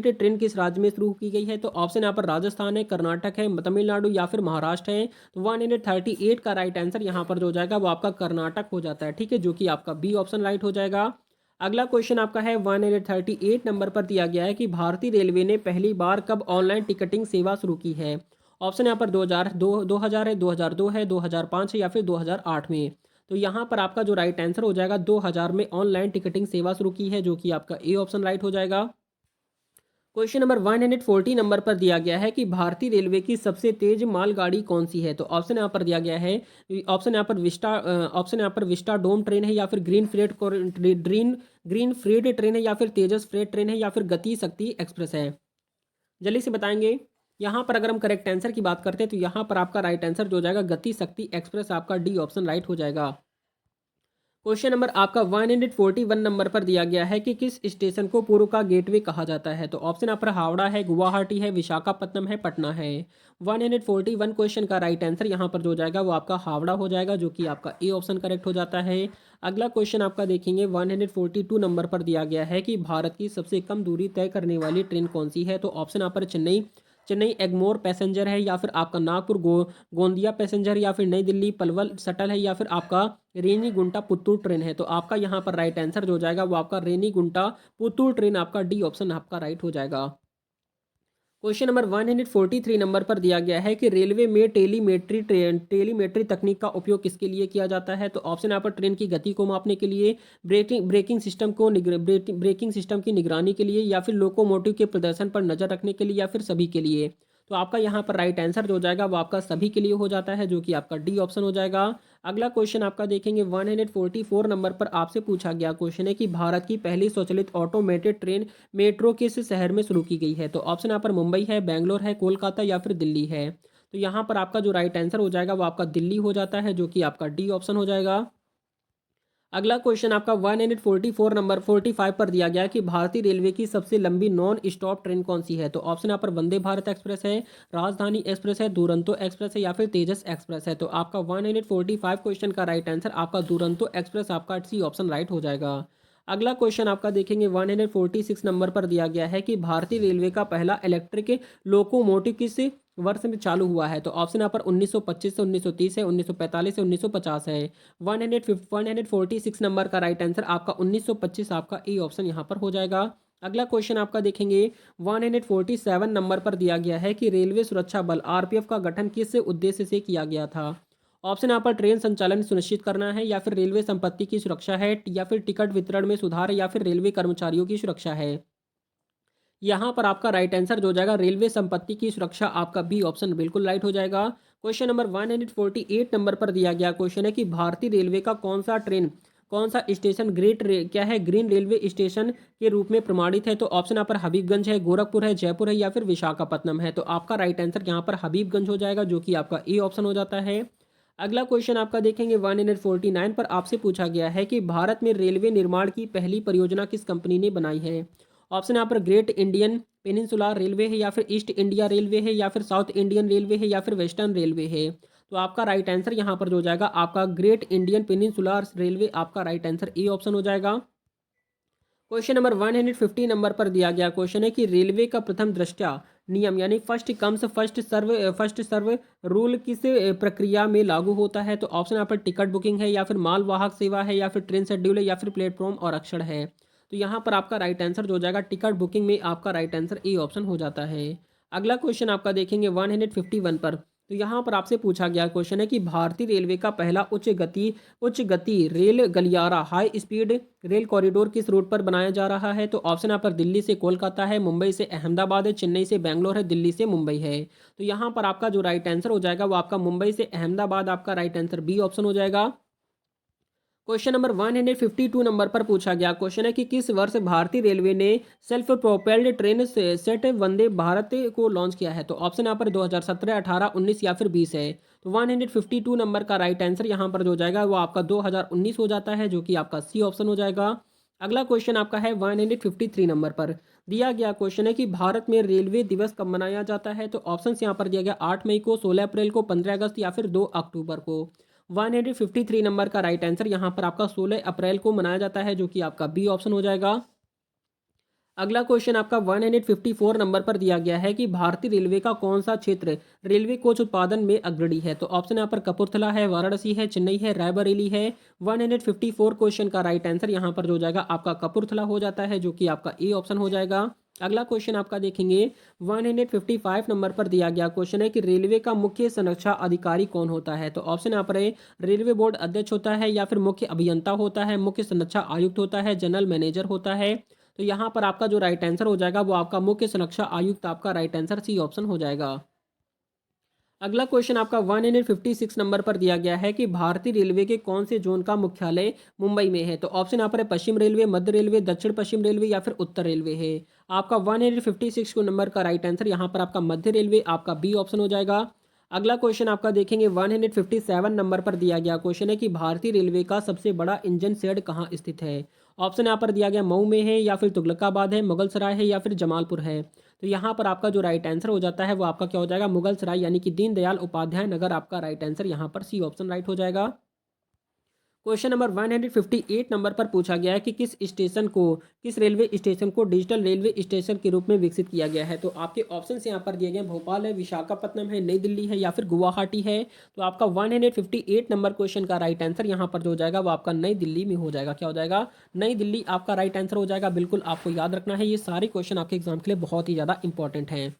ट्रेन किस राज्य में शुरू की गई है। तो ऑप्शन यहाँ पर राजस्थान है, कर्नाटक है, तमिलनाडु या फिर महाराष्ट्र है। तो 138 का राइट आंसर यहाँ पर जो हो जाएगा वो आपका कर्नाटक हो जाता है, ठीक है, जो कि आपका बी ऑप्शन राइट हो जाएगा। अगला क्वेश्चन आपका है 138 नंबर पर दिया गया है कि भारतीय रेलवे ने पहली बार कब ऑनलाइन टिकटिंग सेवा शुरू की है। ऑप्शन यहाँ पर 2000 है, 2002 है, 2005 है या फिर 2008 में। तो यहाँ पर आपका जो राइट आंसर हो जाएगा 2000 में ऑनलाइन टिकटिंग सेवा शुरू की है, जो कि आपका ए ऑप्शन राइट हो जाएगा। क्वेश्चन नंबर 140 नंबर पर दिया गया है कि भारतीय रेलवे की सबसे तेज मालगाड़ी कौन सी है। तो ऑप्शन यहाँ पर दिया गया है, ऑप्शन यहाँ पर विस्टा डोम ट्रेन है या फिर ग्रीन फ्रेट ट्रेन है या फिर तेजस फ्रेट ट्रेन है या फिर गति शक्ति एक्सप्रेस है। जल्दी से बताएंगे। यहाँ पर अगर हम करेक्ट आंसर की बात करते हैं तो यहाँ पर आपका राइट आंसर जो हो जाएगा गति शक्ति एक्सप्रेस आपका डी ऑप्शन राइट हो जाएगा। क्वेश्चन नंबर आपका 141 नंबर पर दिया गया है कि किस स्टेशन को पूर्व का गेटवे कहा जाता है। तो ऑप्शन यहाँ पर हावड़ा है, गुवाहाटी है, विशाखापट्टनम है, पटना है। 141 क्वेश्चन का राइट आंसर यहाँ पर जो हो जाएगा वो आपका हावड़ा हो जाएगा, जो कि आपका ए ऑप्शन करेक्ट हो जाता है। अगला क्वेश्चन आपका देखेंगे 142 नंबर पर दिया गया है कि भारत की सबसे कम दूरी तय करने वाली ट्रेन कौन सी है। तो ऑप्शन यहाँ पर चेन्नई एगमोर पैसेंजर है या फिर आपका नागपुर गोंदिया पैसेंजर या फिर नई दिल्ली पलवल शटल है या फिर आपका रेनीगुंटा पुत्तूर ट्रेन है। तो आपका यहाँ पर राइट आंसर जो हो जाएगा वो आपका रेनीगुंटा पुत्तूर ट्रेन आपका डी ऑप्शन आपका राइट हो जाएगा। क्वेश्चन नंबर 143 नंबर पर दिया गया है कि रेलवे में टेलीमेट्री तकनीक का उपयोग किसके लिए किया जाता है? तो ऑप्शन यहाँ पर ट्रेन की गति को मापने के लिए, ब्रेकिंग सिस्टम की निगरानी के लिए, या फिर लोकोमोटिव के प्रदर्शन पर नजर रखने के लिए, या फिर सभी के लिए। तो आपका यहाँ पर राइट आंसर जो हो जाएगा वो आपका सभी के लिए हो जाता है, जो कि आपका डी ऑप्शन हो जाएगा। अगला क्वेश्चन आपका देखेंगे 144 नंबर पर आपसे पूछा गया क्वेश्चन है कि भारत की पहली स्वचालित ऑटोमेटेड ट्रेन मेट्रो किस शहर में शुरू की गई है? तो ऑप्शन यहाँ पर मुंबई है, बेंगलोर है, कोलकाता या फिर दिल्ली है। तो यहाँ पर आपका जो राइट आंसर हो जाएगा वो आपका दिल्ली हो जाता है, जो कि आपका डी ऑप्शन हो जाएगा। अगला क्वेश्चन आपका 144 नंबर 45 पर दिया गया है कि भारतीय रेलवे की सबसे लंबी नॉन स्टॉप ट्रेन कौन सी है? तो ऑप्शन यहाँ पर वंदे भारत एक्सप्रेस है, राजधानी एक्सप्रेस है, दुरंतो एक्सप्रेस है, या फिर तेजस एक्सप्रेस है। तो आपका 145 क्वेश्चन का राइट आंसर आपका दुरंतो एक्सप्रेस आपका सी ऑप्शन राइट हो जाएगा। अगला क्वेश्चन आपका देखेंगे 146 नंबर पर दिया गया है कि भारतीय रेलवे का पहला इलेक्ट्रिक लोकोमोटिव किस वर्ष में चालू हुआ है? तो ऑप्शन यहाँ पर 1925 से 1930 है, 1945 से 1950 है। 146 नंबर का राइट आंसर आपका 1925 आपका ए ऑप्शन यहाँ पर हो जाएगा। अगला क्वेश्चन आपका देखेंगे 147 नंबर पर दिया गया है कि रेलवे सुरक्षा बल आरपीएफ का गठन किस उद्देश्य से किया गया था? ऑप्शन यहाँ पर ट्रेन संचालन सुनिश्चित करना है, या फिर रेलवे संपत्ति की सुरक्षा है, या फिर टिकट वितरण में सुधार है, या फिर रेलवे कर्मचारियों की सुरक्षा है। यहाँ पर आपका राइट आंसर जो हो जाएगा रेलवे संपत्ति की सुरक्षा, आपका बी ऑप्शन बिल्कुल राइट हो जाएगा। क्वेश्चन नंबर 148 नंबर पर दिया गया क्वेश्चन है कि भारतीय रेलवे का कौन सा स्टेशन क्या है ग्रीन रेलवे स्टेशन के रूप में प्रमाणित है? तो ऑप्शन यहाँ पर हबीबगंज है, गोरखपुर है, जयपुर है, या फिर विशाखापट्टनम है। तो आपका राइट आंसर यहाँ पर हबीबगंज हो जाएगा, जो कि आपका ए ऑप्शन हो जाता है। अगला क्वेश्चन आपका देखेंगे 149 पर आपसे पूछा गया है कि भारत में रेलवे निर्माण की पहली परियोजना किस कंपनी ने बनाई है? ऑप्शन यहाँ पर ग्रेट इंडियन पेनिनसुला रेलवे है, या फिर ईस्ट इंडिया रेलवे है, या फिर साउथ इंडियन रेलवे है, या फिर वेस्टर्न रेलवे है। तो आपका राइट आंसर यहाँ पर जो हो जाएगा आपका ग्रेट इंडियन पेनिनसुला रेलवे आपका राइट आंसर ए ऑप्शन हो जाएगा। क्वेश्चन नंबर 150 नंबर पर दिया गया क्वेश्चन है कि रेलवे का प्रथम दृष्टया नियम यानी फर्स्ट सर्व रूल किस प्रक्रिया में लागू होता है? तो ऑप्शन यहाँ पर टिकट बुकिंग है, या फिर माल वाहक सेवा है, या फिर ट्रेन शेड्यूल है, या फिर प्लेटफॉर्म और आरक्षण है। तो यहाँ पर आपका राइट आंसर जो हो जाएगा टिकट बुकिंग में आपका राइट आंसर ए ऑप्शन हो जाता है। अगला क्वेश्चन आपका देखेंगे 151 पर। तो यहाँ पर आपसे पूछा गया क्वेश्चन है कि भारतीय रेलवे का पहला उच्च गति रेल गलियारा हाई स्पीड रेल कॉरिडोर किस रूट पर बनाया जा रहा है? तो ऑप्शन यहाँ पर दिल्ली से कोलकाता है, मुंबई से अहमदाबाद है, चेन्नई से बेंगलोर है, दिल्ली से मुंबई है। तो यहाँ पर आपका जो राइट आंसर हो जाएगा वो आपका मुंबई से अहमदाबाद आपका राइट आंसर बी ऑप्शन हो जाएगा। क्वेश्चन नंबर 152 नंबर पर पूछा गया क्वेश्चन है कि किस वर्ष भारतीय रेलवे ने self propelled train set Vande Bharat को लॉन्च किया है? तो ऑप्शन यहाँ पर 2017, 18, 19 या फिर 20 है। तो 152 नंबर का राइट आंसर यहाँ पर जो हो जाएगा वो आपका 2019 हो जाता है, जो कि आपका सी ऑप्शन हो जाएगा। अगला क्वेश्चन आपका है 153 नंबर पर दिया गया क्वेश्चन है कि भारत में रेलवे दिवस कब मनाया जाता है? तो ऑप्शन यहाँ पर दिया गया 8 मई को, 16 अप्रैल को, 15 अगस्त या फिर 2 अक्टूबर को। 153 नंबर का राइट आंसर यहाँ पर आपका 16 अप्रैल को मनाया जाता है, जो कि आपका बी ऑप्शन हो जाएगा। अगला क्वेश्चन आपका 154 नंबर पर दिया गया है कि भारतीय रेलवे का कौन सा क्षेत्र रेलवे कोच उत्पादन में अग्रणी है? तो ऑप्शन यहाँ पर कपूरथला है, वाराणसी है, चेन्नई है, रायबरेली है। 154 क्वेश्चन का राइट आंसर यहाँ पर जो हो जाएगा आपका कपूरथला हो जाता है, जो कि आपका ए ऑप्शन हो जाएगा। अगला क्वेश्चन आपका देखेंगे 155 नंबर पर दिया गया क्वेश्चन है कि रेलवे का मुख्य संरक्षा अधिकारी कौन होता है? तो ऑप्शन यहाँ पर है रेलवे बोर्ड अध्यक्ष होता है, या फिर मुख्य अभियंता होता है, मुख्य संरक्षा आयुक्त होता है, जनरल मैनेजर होता है। तो यहाँ पर आपका जो राइट आंसर हो जाएगा वो आपका मुख्य संरक्षा आयुक्त आपका राइट आंसर सी ऑप्शन हो जाएगा। अगला क्वेश्चन आपका 156 नंबर पर दिया गया है कि भारतीय रेलवे के कौन से जोन का मुख्यालय मुंबई में है? तो ऑप्शन यहाँ पर है पश्चिम रेलवे, मध्य रेलवे, दक्षिण पश्चिम रेलवे या फिर उत्तर रेलवे है। आपका 156 को नंबर का राइट आंसर यहाँ पर आपका मध्य रेलवे आपका बी ऑप्शन हो जाएगा। अगला क्वेश्चन आपका देखेंगे 157 नंबर पर दिया गया क्वेश्चन है कि भारतीय रेलवे का सबसे बड़ा इंजन शेड कहाँ स्थित है? ऑप्शन यहाँ पर दिया गया मऊ में है, या फिर तुगलकाबाद है, मुगलसराय है, या फिर जमालपुर है। तो यहाँ पर आपका जो राइट आंसर हो जाता है वो आपका क्या हो जाएगा मुगलसराय यानी कि दीनदयाल उपाध्याय नगर आपका राइट आंसर यहाँ पर सी ऑप्शन राइट हो जाएगा। क्वेश्चन नंबर 158 नंबर पर पूछा गया है कि किस रेलवे स्टेशन को डिजिटल रेलवे स्टेशन के रूप में विकसित किया गया है? तो आपके ऑप्शन यहाँ पर दिए गए हैं भोपाल है, विशाखापट्टनम है, नई दिल्ली है, या फिर गुवाहाटी है। तो आपका 158 नंबर क्वेश्चन का राइट आंसर यहाँ पर जो हो जाएगा वो आपका नई दिल्ली में हो जाएगा। क्या हो जाएगा नई दिल्ली आपका राइट आंसर हो जाएगा। बिल्कुल आपको याद रखना है, ये सारे क्वेश्चन आपके एग्जाम के लिए बहुत ही ज़्यादा इंपॉर्टेंट हैं।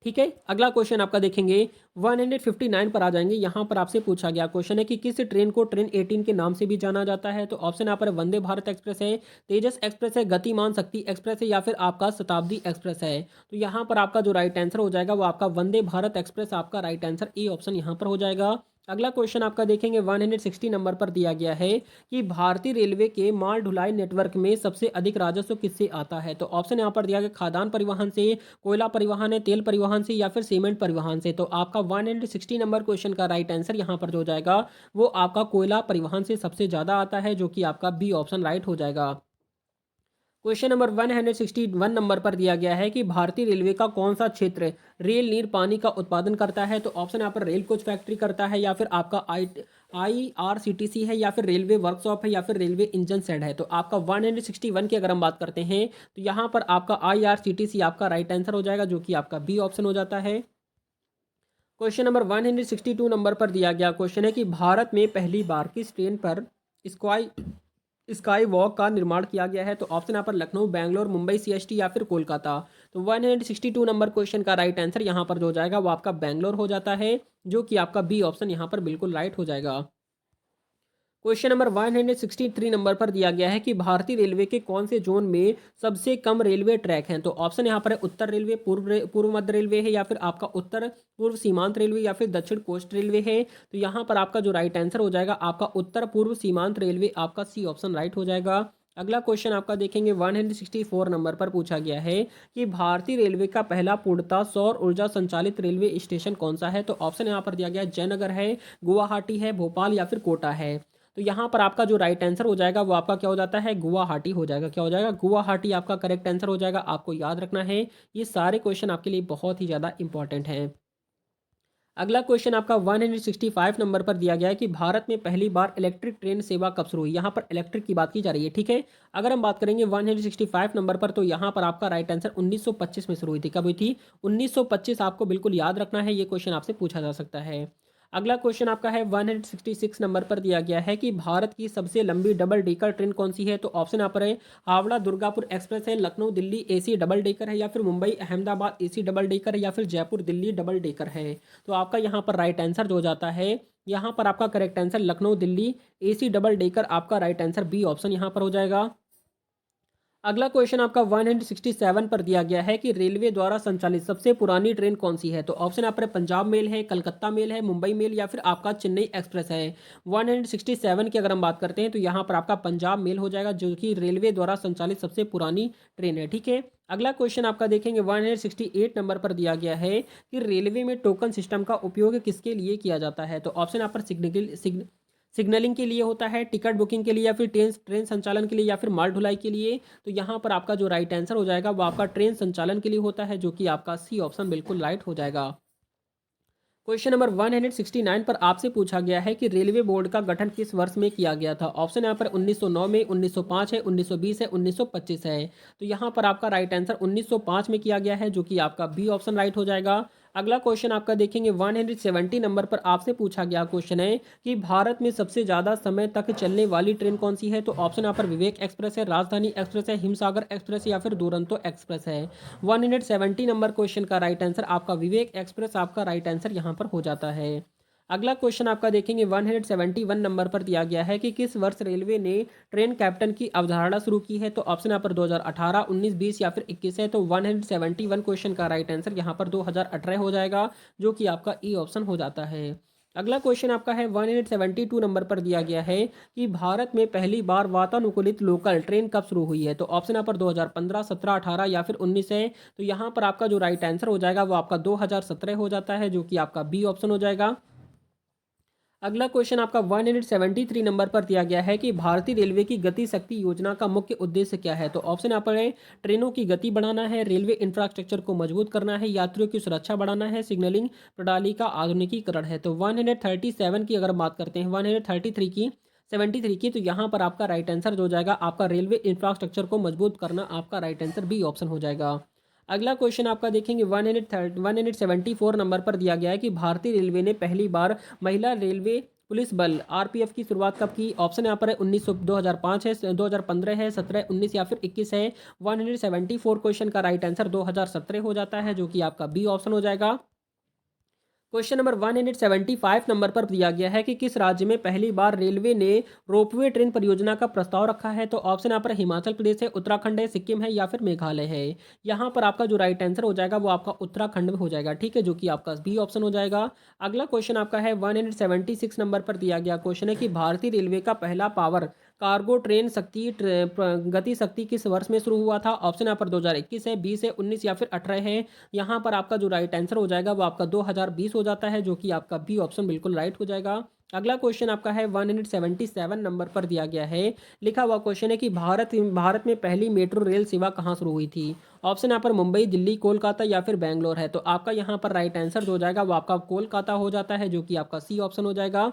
ठीक है। अगला क्वेश्चन आपका देखेंगे 159 पर आ जाएंगे। यहाँ पर आपसे पूछा गया क्वेश्चन है कि किस ट्रेन को ट्रेन 18 के नाम से भी जाना जाता है। तो ऑप्शन यहाँ पर वंदे भारत एक्सप्रेस है, तेजस एक्सप्रेस है, गतिमान शक्ति एक्सप्रेस है या फिर आपका शताब्दी एक्सप्रेस है। तो यहाँ पर आपका जो राइट आंसर हो जाएगा वो आपका वंदे भारत एक्सप्रेस, आपका राइट आंसर ए ऑप्शन यहाँ पर हो जाएगा। अगला क्वेश्चन आपका देखेंगे 160 नंबर पर दिया गया है कि भारतीय रेलवे के माल ढुलाई नेटवर्क में सबसे अधिक राजस्व किससे आता है। तो ऑप्शन यहाँ पर दिया गया खाद्यान्न परिवहन से, कोयला परिवहन है, तेल परिवहन से या फिर सीमेंट परिवहन से। तो आपका 160 नंबर क्वेश्चन का राइट आंसर यहाँ पर जो हो जाएगा वो आपका कोयला परिवहन से सबसे ज़्यादा आता है, जो कि आपका बी ऑप्शन राइट हो जाएगा। क्वेश्चन नंबर 161 नंबर पर दिया गया है कि भारतीय रेलवे का कौन सा क्षेत्र रेल नीर पानी का उत्पादन करता है। तो ऑप्शन यहाँ पर रेल कोच फैक्ट्री करता है या फिर आपका IRCTC है या फिर रेलवे वर्कशॉप है या फिर रेलवे इंजन शेड है। तो आपका 161 की अगर हम बात करते हैं तो यहाँ पर आपका IRCTC आपका राइट आंसर हो जाएगा, जो कि आपका बी ऑप्शन हो जाता है। क्वेश्चन नंबर 162 नंबर पर दिया गया क्वेश्चन है कि भारत में पहली बार किस ट्रेन पर स्काई स्काई वॉक का निर्माण किया गया है। तो ऑप्शन यहाँ पर लखनऊ, बैंगलोर, मुंबई CST या फिर कोलकाता। तो 162 नंबर क्वेश्चन का राइट आंसर यहाँ पर जो हो जाएगा वो आपका बैंगलोर हो जाता है, जो कि आपका बी ऑप्शन यहाँ पर बिल्कुल राइट हो जाएगा। क्वेश्चन नंबर 163 नंबर पर दिया गया है कि भारतीय रेलवे के कौन से जोन में सबसे कम रेलवे ट्रैक हैं। तो ऑप्शन यहाँ पर है उत्तर रेलवे, पूर्व मध्य रेलवे है या फिर आपका उत्तर पूर्व सीमांत रेलवे या फिर दक्षिण कोस्ट रेलवे है। तो यहाँ पर आपका जो राइट आंसर हो जाएगा आपका उत्तर पूर्व सीमांत रेलवे, आपका सी ऑप्शन राइट हो जाएगा। अगला क्वेश्चन आपका देखेंगे 164 नंबर पर पूछा गया है कि भारतीय रेलवे का पहला पूर्णतः सौर ऊर्जा संचालित रेलवे स्टेशन कौन सा है। तो ऑप्शन यहाँ पर दिया गया है जयनगर है, गुवाहाटी है, भोपाल या फिर कोटा है। तो यहाँ पर आपका जो राइट आंसर हो जाएगा वो आपका क्या हो जाता है, गुवाहाटी हो जाएगा। क्या हो जाएगा, गुवाहाटी आपका करेक्ट आंसर हो जाएगा। आपको याद रखना है ये सारे क्वेश्चन आपके लिए बहुत ही ज़्यादा इंपॉर्टेंट हैं। अगला क्वेश्चन आपका 165 नंबर पर दिया गया है कि भारत में पहली बार इलेक्ट्रिक ट्रेन सेवा कब शुरू हुई। यहाँ पर इलेक्ट्रिक की बात की जा रही है, ठीक है। अगर हम बात करेंगे 165 नंबर पर तो यहाँ पर आपका राइट आंसर 1925 में शुरू हुई थी। कब हुई थी, 1925। आपको बिल्कुल याद रखना है, ये क्वेश्चन आपसे पूछा जा सकता है। अगला क्वेश्चन आपका है 166 नंबर पर दिया गया है कि भारत की सबसे लंबी डबल डेकर ट्रेन कौन सी है। तो ऑप्शन यहाँ पर है हावड़ा दुर्गापुर एक्सप्रेस है, Lucknow Delhi AC double decker है या फिर Mumbai Ahmedabad AC double decker है या फिर जयपुर दिल्ली डबल डेकर है। तो आपका यहाँ पर राइट आंसर जो हो जाता है, यहाँ पर आपका correct answer Lucknow Delhi AC double decker, आपका राइट आंसर बी ऑप्शन यहाँ पर हो जाएगा। अगला क्वेश्चन आपका 167 पर दिया गया है कि रेलवे द्वारा संचालित सबसे पुरानी ट्रेन कौन सी है। तो ऑप्शन यहाँ पर पंजाब मेल है, कलकत्ता मेल है, मुंबई मेल या फिर आपका चेन्नई एक्सप्रेस है। 167 की अगर हम बात करते हैं तो यहाँ पर आपका पंजाब मेल हो जाएगा, जो कि रेलवे द्वारा संचालित सबसे पुरानी ट्रेन है, ठीक है। अगला क्वेश्चन आपका देखेंगे 168 नंबर पर दिया गया है कि रेलवे में टोकन सिस्टम का उपयोग किसके लिए किया जाता है। तो ऑप्शन यहाँ पर सिग्नलिंग के लिए होता है, टिकट बुकिंग के लिए या फिर ट्रेन ट्रेन संचालन के लिए या फिर माल ढुलाई के लिए। तो यहाँ पर आपका जो राइट आंसर हो जाएगा वो आपका ट्रेन संचालन के लिए होता है, जो कि आपका सी ऑप्शन बिल्कुल राइट हो जाएगा। क्वेश्चन नंबर 169 पर आपसे पूछा गया है कि रेलवे बोर्ड का गठन किस वर्ष में किया गया था। ऑप्शन यहाँ पर 1909 में, 1905 है, 1920 है, 1925 है। तो यहाँ पर आपका राइट आंसर 1905 में किया गया है, जो कि आपका बी ऑप्शन राइट हो जाएगा। अगला क्वेश्चन आपका देखेंगे 170 नंबर पर आपसे पूछा गया क्वेश्चन है कि भारत में सबसे ज़्यादा समय तक चलने वाली ट्रेन कौन सी है। तो ऑप्शन यहाँ पर विवेक एक्सप्रेस है, राजधानी एक्सप्रेस है, हिमसागर एक्सप्रेस या फिर दुरंतो एक्सप्रेस है। 170 नंबर क्वेश्चन का राइट आंसर आपका विवेक एक्सप्रेस, आपका राइट आंसर यहाँ पर हो जाता है। अगला क्वेश्चन आपका देखेंगे 171 नंबर पर दिया गया है कि किस वर्ष रेलवे ने ट्रेन कैप्टन की अवधारणा शुरू की है। तो ऑप्शन यहाँ पर 2018, 19, 20 या फिर 21 है। तो 171 क्वेश्चन का राइट आंसर यहाँ पर 2018 हो जाएगा, जो कि आपका ई ऑप्शन हो जाता है। अगला क्वेश्चन आपका है 172 नंबर पर दिया गया है कि भारत में पहली बार वातानुकूलित लोकल ट्रेन कब शुरू हुई है। तो ऑप्शन यहाँ पर 2015, 17, 18 या फिर 19 है। तो यहाँ पर आपका जो राइट आंसर हो जाएगा वो आपका 2017 हो जाता है, जो कि आपका बी ऑप्शन हो जाएगा। अगला क्वेश्चन आपका 173 नंबर पर दिया गया है कि भारतीय रेलवे की गति शक्ति योजना का मुख्य उद्देश्य क्या है। तो ऑप्शन यहाँ पर है ट्रेनों की गति बढ़ाना है, रेलवे इंफ्रास्ट्रक्चर को मजबूत करना है, यात्रियों की सुरक्षा बढ़ाना है, सिग्नलिंग प्रणाली का आधुनिकीकरण है। तो 137 की अगर बात करते हैं 133 की 73 की, तो यहाँ पर आपका राइट आंसर जो हो जाएगा आपका रेलवे इंफ्रास्ट्रक्चर को मजबूत करना, आपका राइट आंसर बी ऑप्शन हो जाएगा। अगला क्वेश्चन आपका देखेंगे 174 नंबर पर दिया गया है कि भारतीय रेलवे ने पहली बार महिला रेलवे पुलिस बल आरपीएफ की शुरुआत कब की? ऑप्शन यहाँ पर है 1900, 2005 है, 2015 है, 17, 19 या फिर 21 है। 174 क्वेश्चन का राइट आंसर 2017 हो जाता है, जो कि आपका बी ऑप्शन हो जाएगा। क्वेश्चन नंबर 175 नंबर पर दिया गया है कि किस राज्य में पहली बार रेलवे ने रोपवे ट्रेन परियोजना का प्रस्ताव रखा है? तो ऑप्शन यहाँ पर हिमाचल प्रदेश है, उत्तराखंड है, सिक्किम है या फिर मेघालय है। यहाँ पर आपका जो राइट आंसर हो जाएगा वो आपका उत्तराखंड में हो जाएगा, ठीक है, जो कि आपका बी ऑप्शन हो जाएगा। अगला क्वेश्चन आपका है 176 नंबर पर दिया गया क्वेश्चन है कि भारतीय रेलवे का पहला पावर कार्गो ट्रेन गति शक्ति किस वर्ष में शुरू हुआ था? ऑप्शन यहाँ पर 2021 है, 20 है, 19 या फिर 18 है। यहाँ पर आपका जो राइट आंसर हो जाएगा वो आपका 2020 हो जाता है, जो कि आपका बी ऑप्शन बिल्कुल राइट हो जाएगा। अगला क्वेश्चन आपका है 177 नंबर पर दिया गया है। लिखा हुआ क्वेश्चन है कि भारत में पहली मेट्रो रेल सेवा कहाँ शुरू हुई थी? ऑप्शन यहाँ पर मुंबई, दिल्ली, कोलकाता या फिर बैंगलोर है। तो आपका यहाँ पर राइट आंसर जो हो जाएगा वो आपका कोलकाता हो जाता है, जो कि आपका सी ऑप्शन हो जाएगा।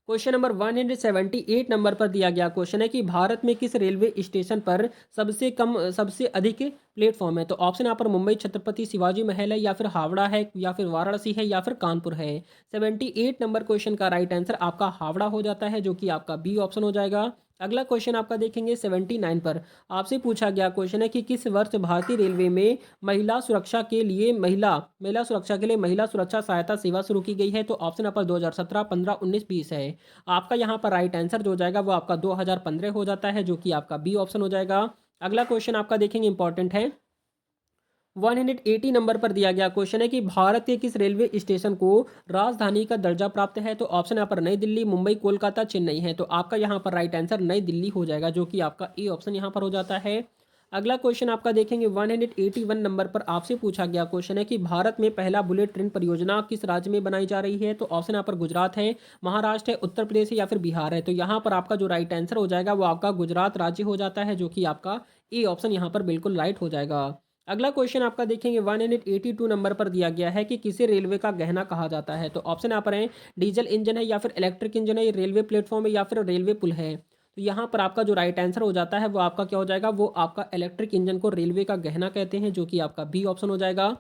क्वेश्चन नंबर 178 नंबर पर दिया गया क्वेश्चन है कि भारत में किस रेलवे स्टेशन पर सबसे अधिक प्लेटफॉर्म है? तो ऑप्शन यहाँ पर मुंबई छत्रपति शिवाजी महल है, या फिर हावड़ा है, या फिर वाराणसी है, या फिर कानपुर है। 78 नंबर क्वेश्चन का राइट आंसर आपका हावड़ा हो जाता है, जो कि आपका बी ऑप्शन हो जाएगा। अगला क्वेश्चन आपका देखेंगे 79 पर। आपसे पूछा गया क्वेश्चन है कि किस वर्ष भारतीय रेलवे में महिला सुरक्षा के लिए महिला सुरक्षा सहायता सेवा शुरू की गई है? तो ऑप्शन यहाँ पर 2017, 15, 19, 20 है। आपका यहाँ पर राइट आंसर जो हो जाएगा वो आपका 2015 हो जाता है, जो कि आपका बी ऑप्शन हो जाएगा। अगला क्वेश्चन आपका देखेंगे इंपॉर्टेंट है। 180 नंबर पर दिया गया क्वेश्चन है कि भारत के किस रेलवे स्टेशन को राजधानी का दर्जा प्राप्त है? तो ऑप्शन यहाँ पर नई दिल्ली, मुंबई, कोलकाता, चेन्नई है। तो आपका यहाँ पर राइट आंसर नई दिल्ली हो जाएगा, जो कि आपका ए ऑप्शन यहाँ पर हो जाता है। अगला क्वेश्चन आपका देखेंगे 181 नंबर पर। आपसे पूछा गया क्वेश्चन है कि भारत में पहला बुलेट ट्रेन परियोजना किस राज्य में बनाई जा रही है? तो ऑप्शन यहाँ पर गुजरात है, महाराष्ट्र है, उत्तर प्रदेश है या फिर बिहार है। तो यहाँ पर आपका जो राइट आंसर हो जाएगा वो आपका गुजरात राज्य हो जाता है, जो कि आपका ए ऑप्शन यहाँ पर बिल्कुल राइट हो जाएगा। अगला क्वेश्चन आपका देखेंगे 182 नंबर पर दिया गया है कि किसे रेलवे का गहना कहा जाता है? तो ऑप्शन यहाँ पर है डीजल इंजन है, या फिर इलेक्ट्रिक इंजन है, रेलवे प्लेटफॉर्म है, या फिर रेलवे पुल है। तो यहाँ पर आपका जो राइट आंसर हो जाता है वो आपका क्या हो जाएगा? वो आपका इलेक्ट्रिक इंजन को रेलवे का गहना कहते हैं, जो कि आपका बी ऑप्शन हो जाएगा।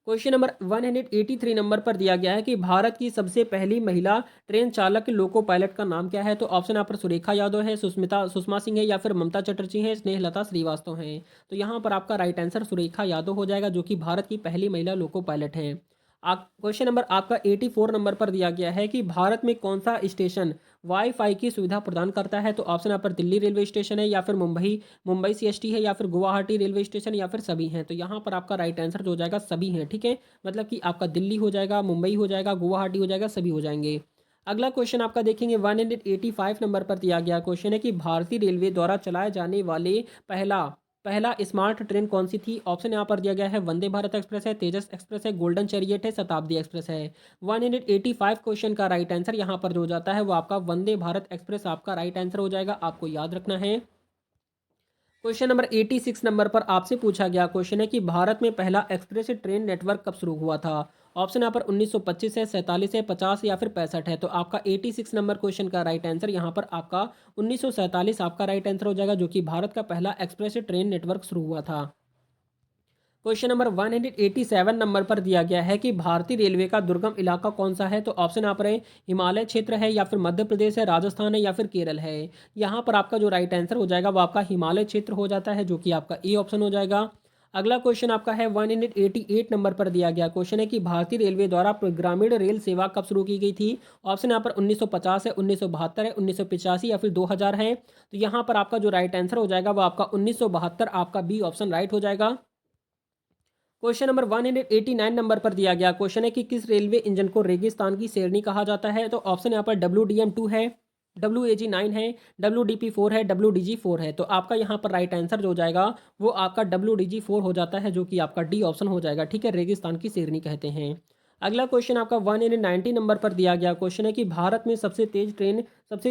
क्वेश्चन नंबर 183 नंबर पर दिया गया है कि भारत की सबसे पहली महिला ट्रेन चालक लोको पायलट का नाम क्या है? तो ऑप्शन यहाँ पर सुरेखा यादव है, सुषमा सिंह है, या फिर ममता चटर्जी है, स्नेहलता श्रीवास्तव हैं। तो यहाँ पर आपका राइट आंसर सुरेखा यादव हो जाएगा, जो कि भारत की पहली महिला लोको पायलट हैं। क्वेश्चन नंबर आपका 84 नंबर पर दिया गया है कि भारत में कौन सा स्टेशन वाईफाई की सुविधा प्रदान करता है? तो ऑप्शन यहाँ पर दिल्ली रेलवे स्टेशन है, या फिर मुंबई सीएसटी है, या फिर गुवाहाटी रेलवे स्टेशन, या फिर सभी हैं। तो यहाँ पर आपका राइट आंसर जो हो जाएगा सभी हैं, ठीक है, मतलब कि आपका दिल्ली हो जाएगा, मुंबई हो जाएगा, गुवाहाटी हो जाएगा, सभी हो जाएंगे। अगला क्वेश्चन आपका देखेंगे 185 नंबर पर दिया गया क्वेश्चन है कि भारतीय रेलवे द्वारा चलाए जाने वाले पहला पहला स्मार्ट ट्रेन कौन सी थी? ऑप्शन यहाँ पर दिया गया है वंदे भारत एक्सप्रेस है, तेजस एक्सप्रेस है, गोल्डन चैरियट है, शताब्दी एक्सप्रेस है। 185 क्वेश्चन का राइट आंसर यहाँ पर जो हो जाता है वो आपका वंदे भारत एक्सप्रेस आपका राइट आंसर हो जाएगा, आपको याद रखना है। क्वेश्चन नंबर 86 नंबर पर आपसे पूछा गया क्वेश्चन है कि भारत में पहला एक्सप्रेस ट्रेन नेटवर्क कब शुरू हुआ था? ऑप्शन यहाँ पर 1925 है, 47 है, 50 या फिर 65 है। तो आपका 86 नंबर क्वेश्चन का राइट आंसर यहाँ पर आपका 1947 आपका राइट आंसर हो जाएगा, जो कि भारत का पहला एक्सप्रेस ट्रेन नेटवर्क शुरू हुआ था। क्वेश्चन नंबर 187 नंबर पर दिया गया है कि भारतीय रेलवे का दुर्गम इलाका कौन सा है? तो ऑप्शन यहाँ पर है हिमालय क्षेत्र है, या फिर मध्य प्रदेश है, राजस्थान है, या फिर केरल है। यहाँ पर आपका जो राइट आंसर हो जाएगा वो आपका हिमालय क्षेत्र हो जाता है, जो कि आपका ए ऑप्शन हो जाएगा। अगला क्वेश्चन आपका है 188 नंबर पर दिया गया क्वेश्चन है कि भारतीय रेलवे द्वारा ग्रामीण रेल सेवा कब शुरू की गई थी? ऑप्शन यहाँ पर 1950 है, 1972 है, 1985 या फिर 2000 है। तो यहाँ पर आपका जो राइट आंसर हो जाएगा वो आपका 1972 आपका बी ऑप्शन राइट हो जाएगा। क्वेश्चन नंबर 189 नंबर पर दिया गया क्वेश्चन है कि किस रेलवे इंजन को रेगिस्तान की शेरनी कहा जाता है? तो ऑप्शन यहाँ पर WDM2 है, WAG9 है, WDP4 है, WDG4 है। तो आपका यहाँ पर राइट आंसर जो हो जाएगा वो आपका WDG4 हो जाता है, जो कि आपका डी ऑप्शन हो जाएगा, ठीक है, रेगिस्तान की शेरनी कहते हैं। अगला क्वेश्चन आपका 190 नंबर पर दिया गया क्वेश्चन है कि भारत में सबसे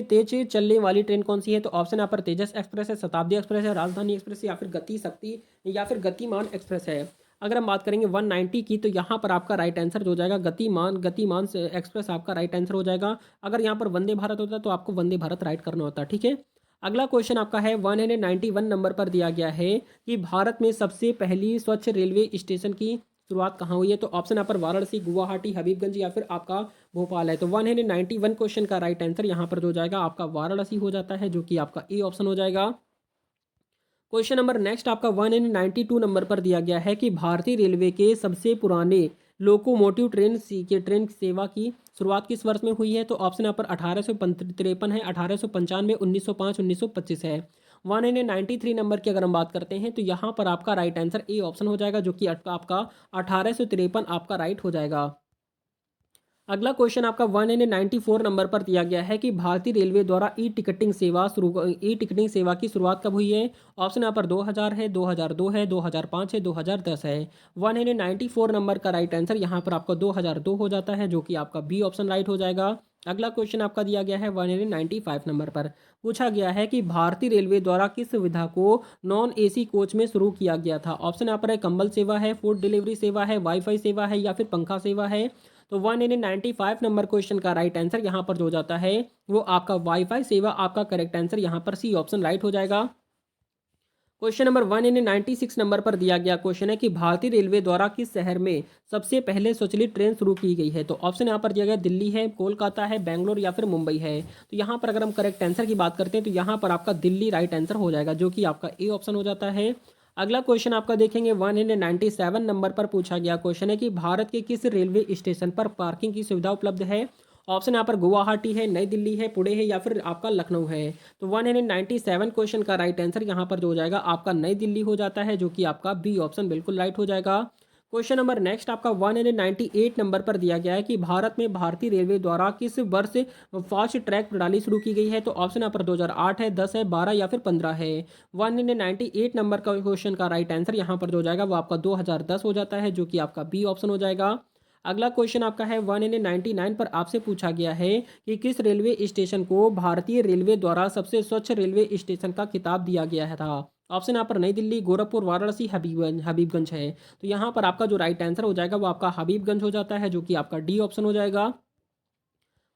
तेज चलने वाली ट्रेन कौन सी है? तो ऑप्शन यहाँ पर तेजस एक्सप्रेस है, शताब्दी एक्सप्रेस है, राजधानी एक्सप्रेस, या फिर गति शक्ति या फिर गतिमान एक्सप्रेस है। अगर हम बात करेंगे 190 की, तो यहाँ पर आपका राइट आंसर जो हो जाएगा गतिमान एक्सप्रेस आपका राइट आंसर हो जाएगा। अगर यहाँ पर वंदे भारत होता तो आपको वंदे भारत राइट करना होता, ठीक है। अगला क्वेश्चन आपका है 191 नंबर पर दिया गया है कि भारत में सबसे पहली स्वच्छ रेलवे स्टेशन की शुरुआत कहाँ हुई है? तो ऑप्शन यहाँ पर वाराणसी, गुवाहाटी, हबीबगंज या फिर आपका भोपाल है। तो 191 क्वेश्चन का राइट आंसर यहाँ पर जो हो जाएगा आपका वाराणसी हो जाता है, जो कि आपका ए ऑप्शन हो जाएगा। क्वेश्चन नंबर नेक्स्ट आपका 192 नंबर पर दिया गया है कि भारतीय रेलवे के सबसे पुराने लोकोमोटिव ट्रेन सेवा की शुरुआत किस वर्ष में हुई है? तो ऑप्शन यहाँ पर 1853 है, 1895, 1905, 1925 है। 193 नंबर की अगर हम बात करते हैं तो यहाँ पर आपका राइट आंसर ए ऑप्शन हो जाएगा, जो कि आपका 1853 आपका राइट हो जाएगा। अगला क्वेश्चन आपका 194 नंबर पर दिया गया है कि भारतीय रेलवे द्वारा ई टिकटिंग सेवा की शुरुआत कब हुई है? ऑप्शन यहाँ पर 2000 है, 2002 है, 2005 है, 2010 है। 194 नंबर का राइट आंसर यहाँ पर आपका 2002 हो जाता है, जो कि आपका बी ऑप्शन राइट हो जाएगा। अगला क्वेश्चन आपका दिया गया है 195 नंबर पर, पूछा गया है कि भारतीय रेलवे द्वारा किस सुविधा को नॉन एसी कोच में शुरू किया गया था? ऑप्शन यहाँ पर है कंबल सेवा है, फूड डिलीवरी सेवा है, वाईफाई सेवा है या फिर पंखा सेवा है। तो 195 नंबर क्वेश्चन का राइट आंसर यहाँ पर जो हो जाता है वो आपका वाईफाई सेवा आपका करेक्ट आंसर यहाँ पर सी ऑप्शन राइट हो जाएगा। क्वेश्चन नंबर 196 नंबर पर दिया गया क्वेश्चन है कि भारतीय रेलवे द्वारा किस शहर में सबसे पहले स्वचालित ट्रेन शुरू की गई है? तो ऑप्शन यहाँ पर दिया गया दिल्ली है, कोलकाता है, बेंगलोर या फिर मुंबई है। तो यहाँ पर अगर हम करेक्ट आंसर की बात करते हैं तो यहाँ पर आपका दिल्ली राइट आंसर हो जाएगा, जो कि आपका ए ऑप्शन हो जाता है। अगला क्वेश्चन आपका देखेंगे 197 नंबर पर पूछा गया क्वेश्चन है कि भारत के किस रेलवे स्टेशन पर पार्किंग की सुविधा उपलब्ध है? ऑप्शन यहाँ पर गुवाहाटी है, नई दिल्ली है, पुणे है या फिर आपका लखनऊ है। तो 197 क्वेश्चन का राइट आंसर यहाँ पर जो हो जाएगा आपका नई दिल्ली हो जाता है, जो कि आपका बी ऑप्शन बिल्कुल राइट हो जाएगा। क्वेश्चन नंबर नेक्स्ट आपका 198 नंबर पर दिया गया है कि भारत में भारतीय रेलवे द्वारा किस वर्ष फास्ट ट्रैक प्रणाली शुरू की गई है? तो ऑप्शन यहाँ पर 2008 है, 10 है, 12 या फिर 15 है। 198 नंबर का क्वेश्चन का राइट आंसर यहाँ पर जो हो जाएगा वो आपका 2010 हो जाता है, जो कि आपका बी ऑप्शन हो जाएगा। अगला क्वेश्चन आपका है 199 पर आपसे पूछा गया है कि किस रेलवे स्टेशन को भारतीय रेलवे द्वारा सबसे स्वच्छ रेलवे स्टेशन का खिताब दिया गया था? ऑप्शन यहाँ पर नई दिल्ली, गोरखपुर, वाराणसी, हबीबगंज है। तो यहाँ पर आपका जो राइट आंसर हो जाएगा वो आपका हबीबगंज हो जाता है, जो कि आपका डी ऑप्शन हो जाएगा।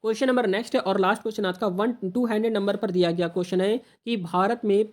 क्वेश्चन नंबर नेक्स्ट है और लास्ट क्वेश्चन आज का 200 नंबर पर दिया गया क्वेश्चन है कि भारत में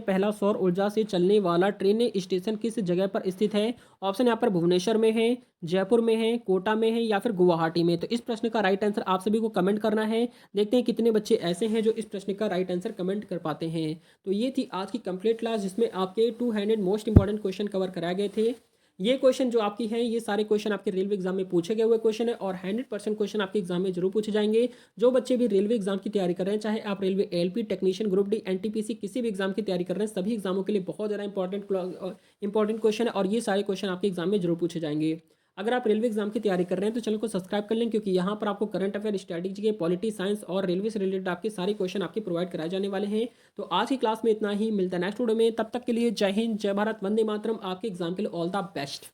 पहला सौर ऊर्जा से चलने वाला ट्रेन स्टेशन किस जगह पर स्थित है? ऑप्शन यहाँ पर भुवनेश्वर में है, जयपुर में है, कोटा में है या फिर गुवाहाटी में। तो इस प्रश्न का राइट आंसर आप सभी को कमेंट करना है। देखते हैं कितने बच्चे ऐसे हैं जो इस प्रश्न का राइट आंसर कमेंट कर पाते हैं। तो ये थी आज की कंप्लीट क्लास, जिसमें आपके 200 मोस्ट इंपॉर्टेंट क्वेश्चन कवर कराए गए थे। ये क्वेश्चन जो आपकी हैं ये सारे क्वेश्चन आपके रेलवे एग्जाम में पूछे गए हुए क्वेश्चन है और 100% क्वेश्चन आपके एग्जाम में जरूर पूछे जाएंगे। जो बच्चे भी रेलवे एग्जाम की तैयारी कर रहे हैं, चाहे आप railway LP technician, group D, NTPC किसी भी एग्जाम की तैयारी कर रहे हैं, सभी एग्जामों के लिए बहुत ज़्यादा इंपॉर्टेंट क्वेश्चन है और ये सारे क्वेश्चन आपके एग्जाम में जरूर पूछे जाएंगे। अगर आप रेलवे एग्जाम की तैयारी कर रहे हैं तो चैनल को सब्सक्राइब कर लें, क्योंकि यहाँ पर आपको करंट अफेयर, स्ट्रैटेजी के, पॉलिटी, साइंस और रेलवे से रिलेटेड आपके सारे क्वेश्चन आपके प्रोवाइड कराए जाने वाले हैं। तो आज की क्लास में इतना ही, मिलता है नेक्स्ट वीडियो में। तब तक के लिए जय हिंद, जय भारत, वंदे मातरम। आपके एग्जाम के लिए ऑल द बेस्ट।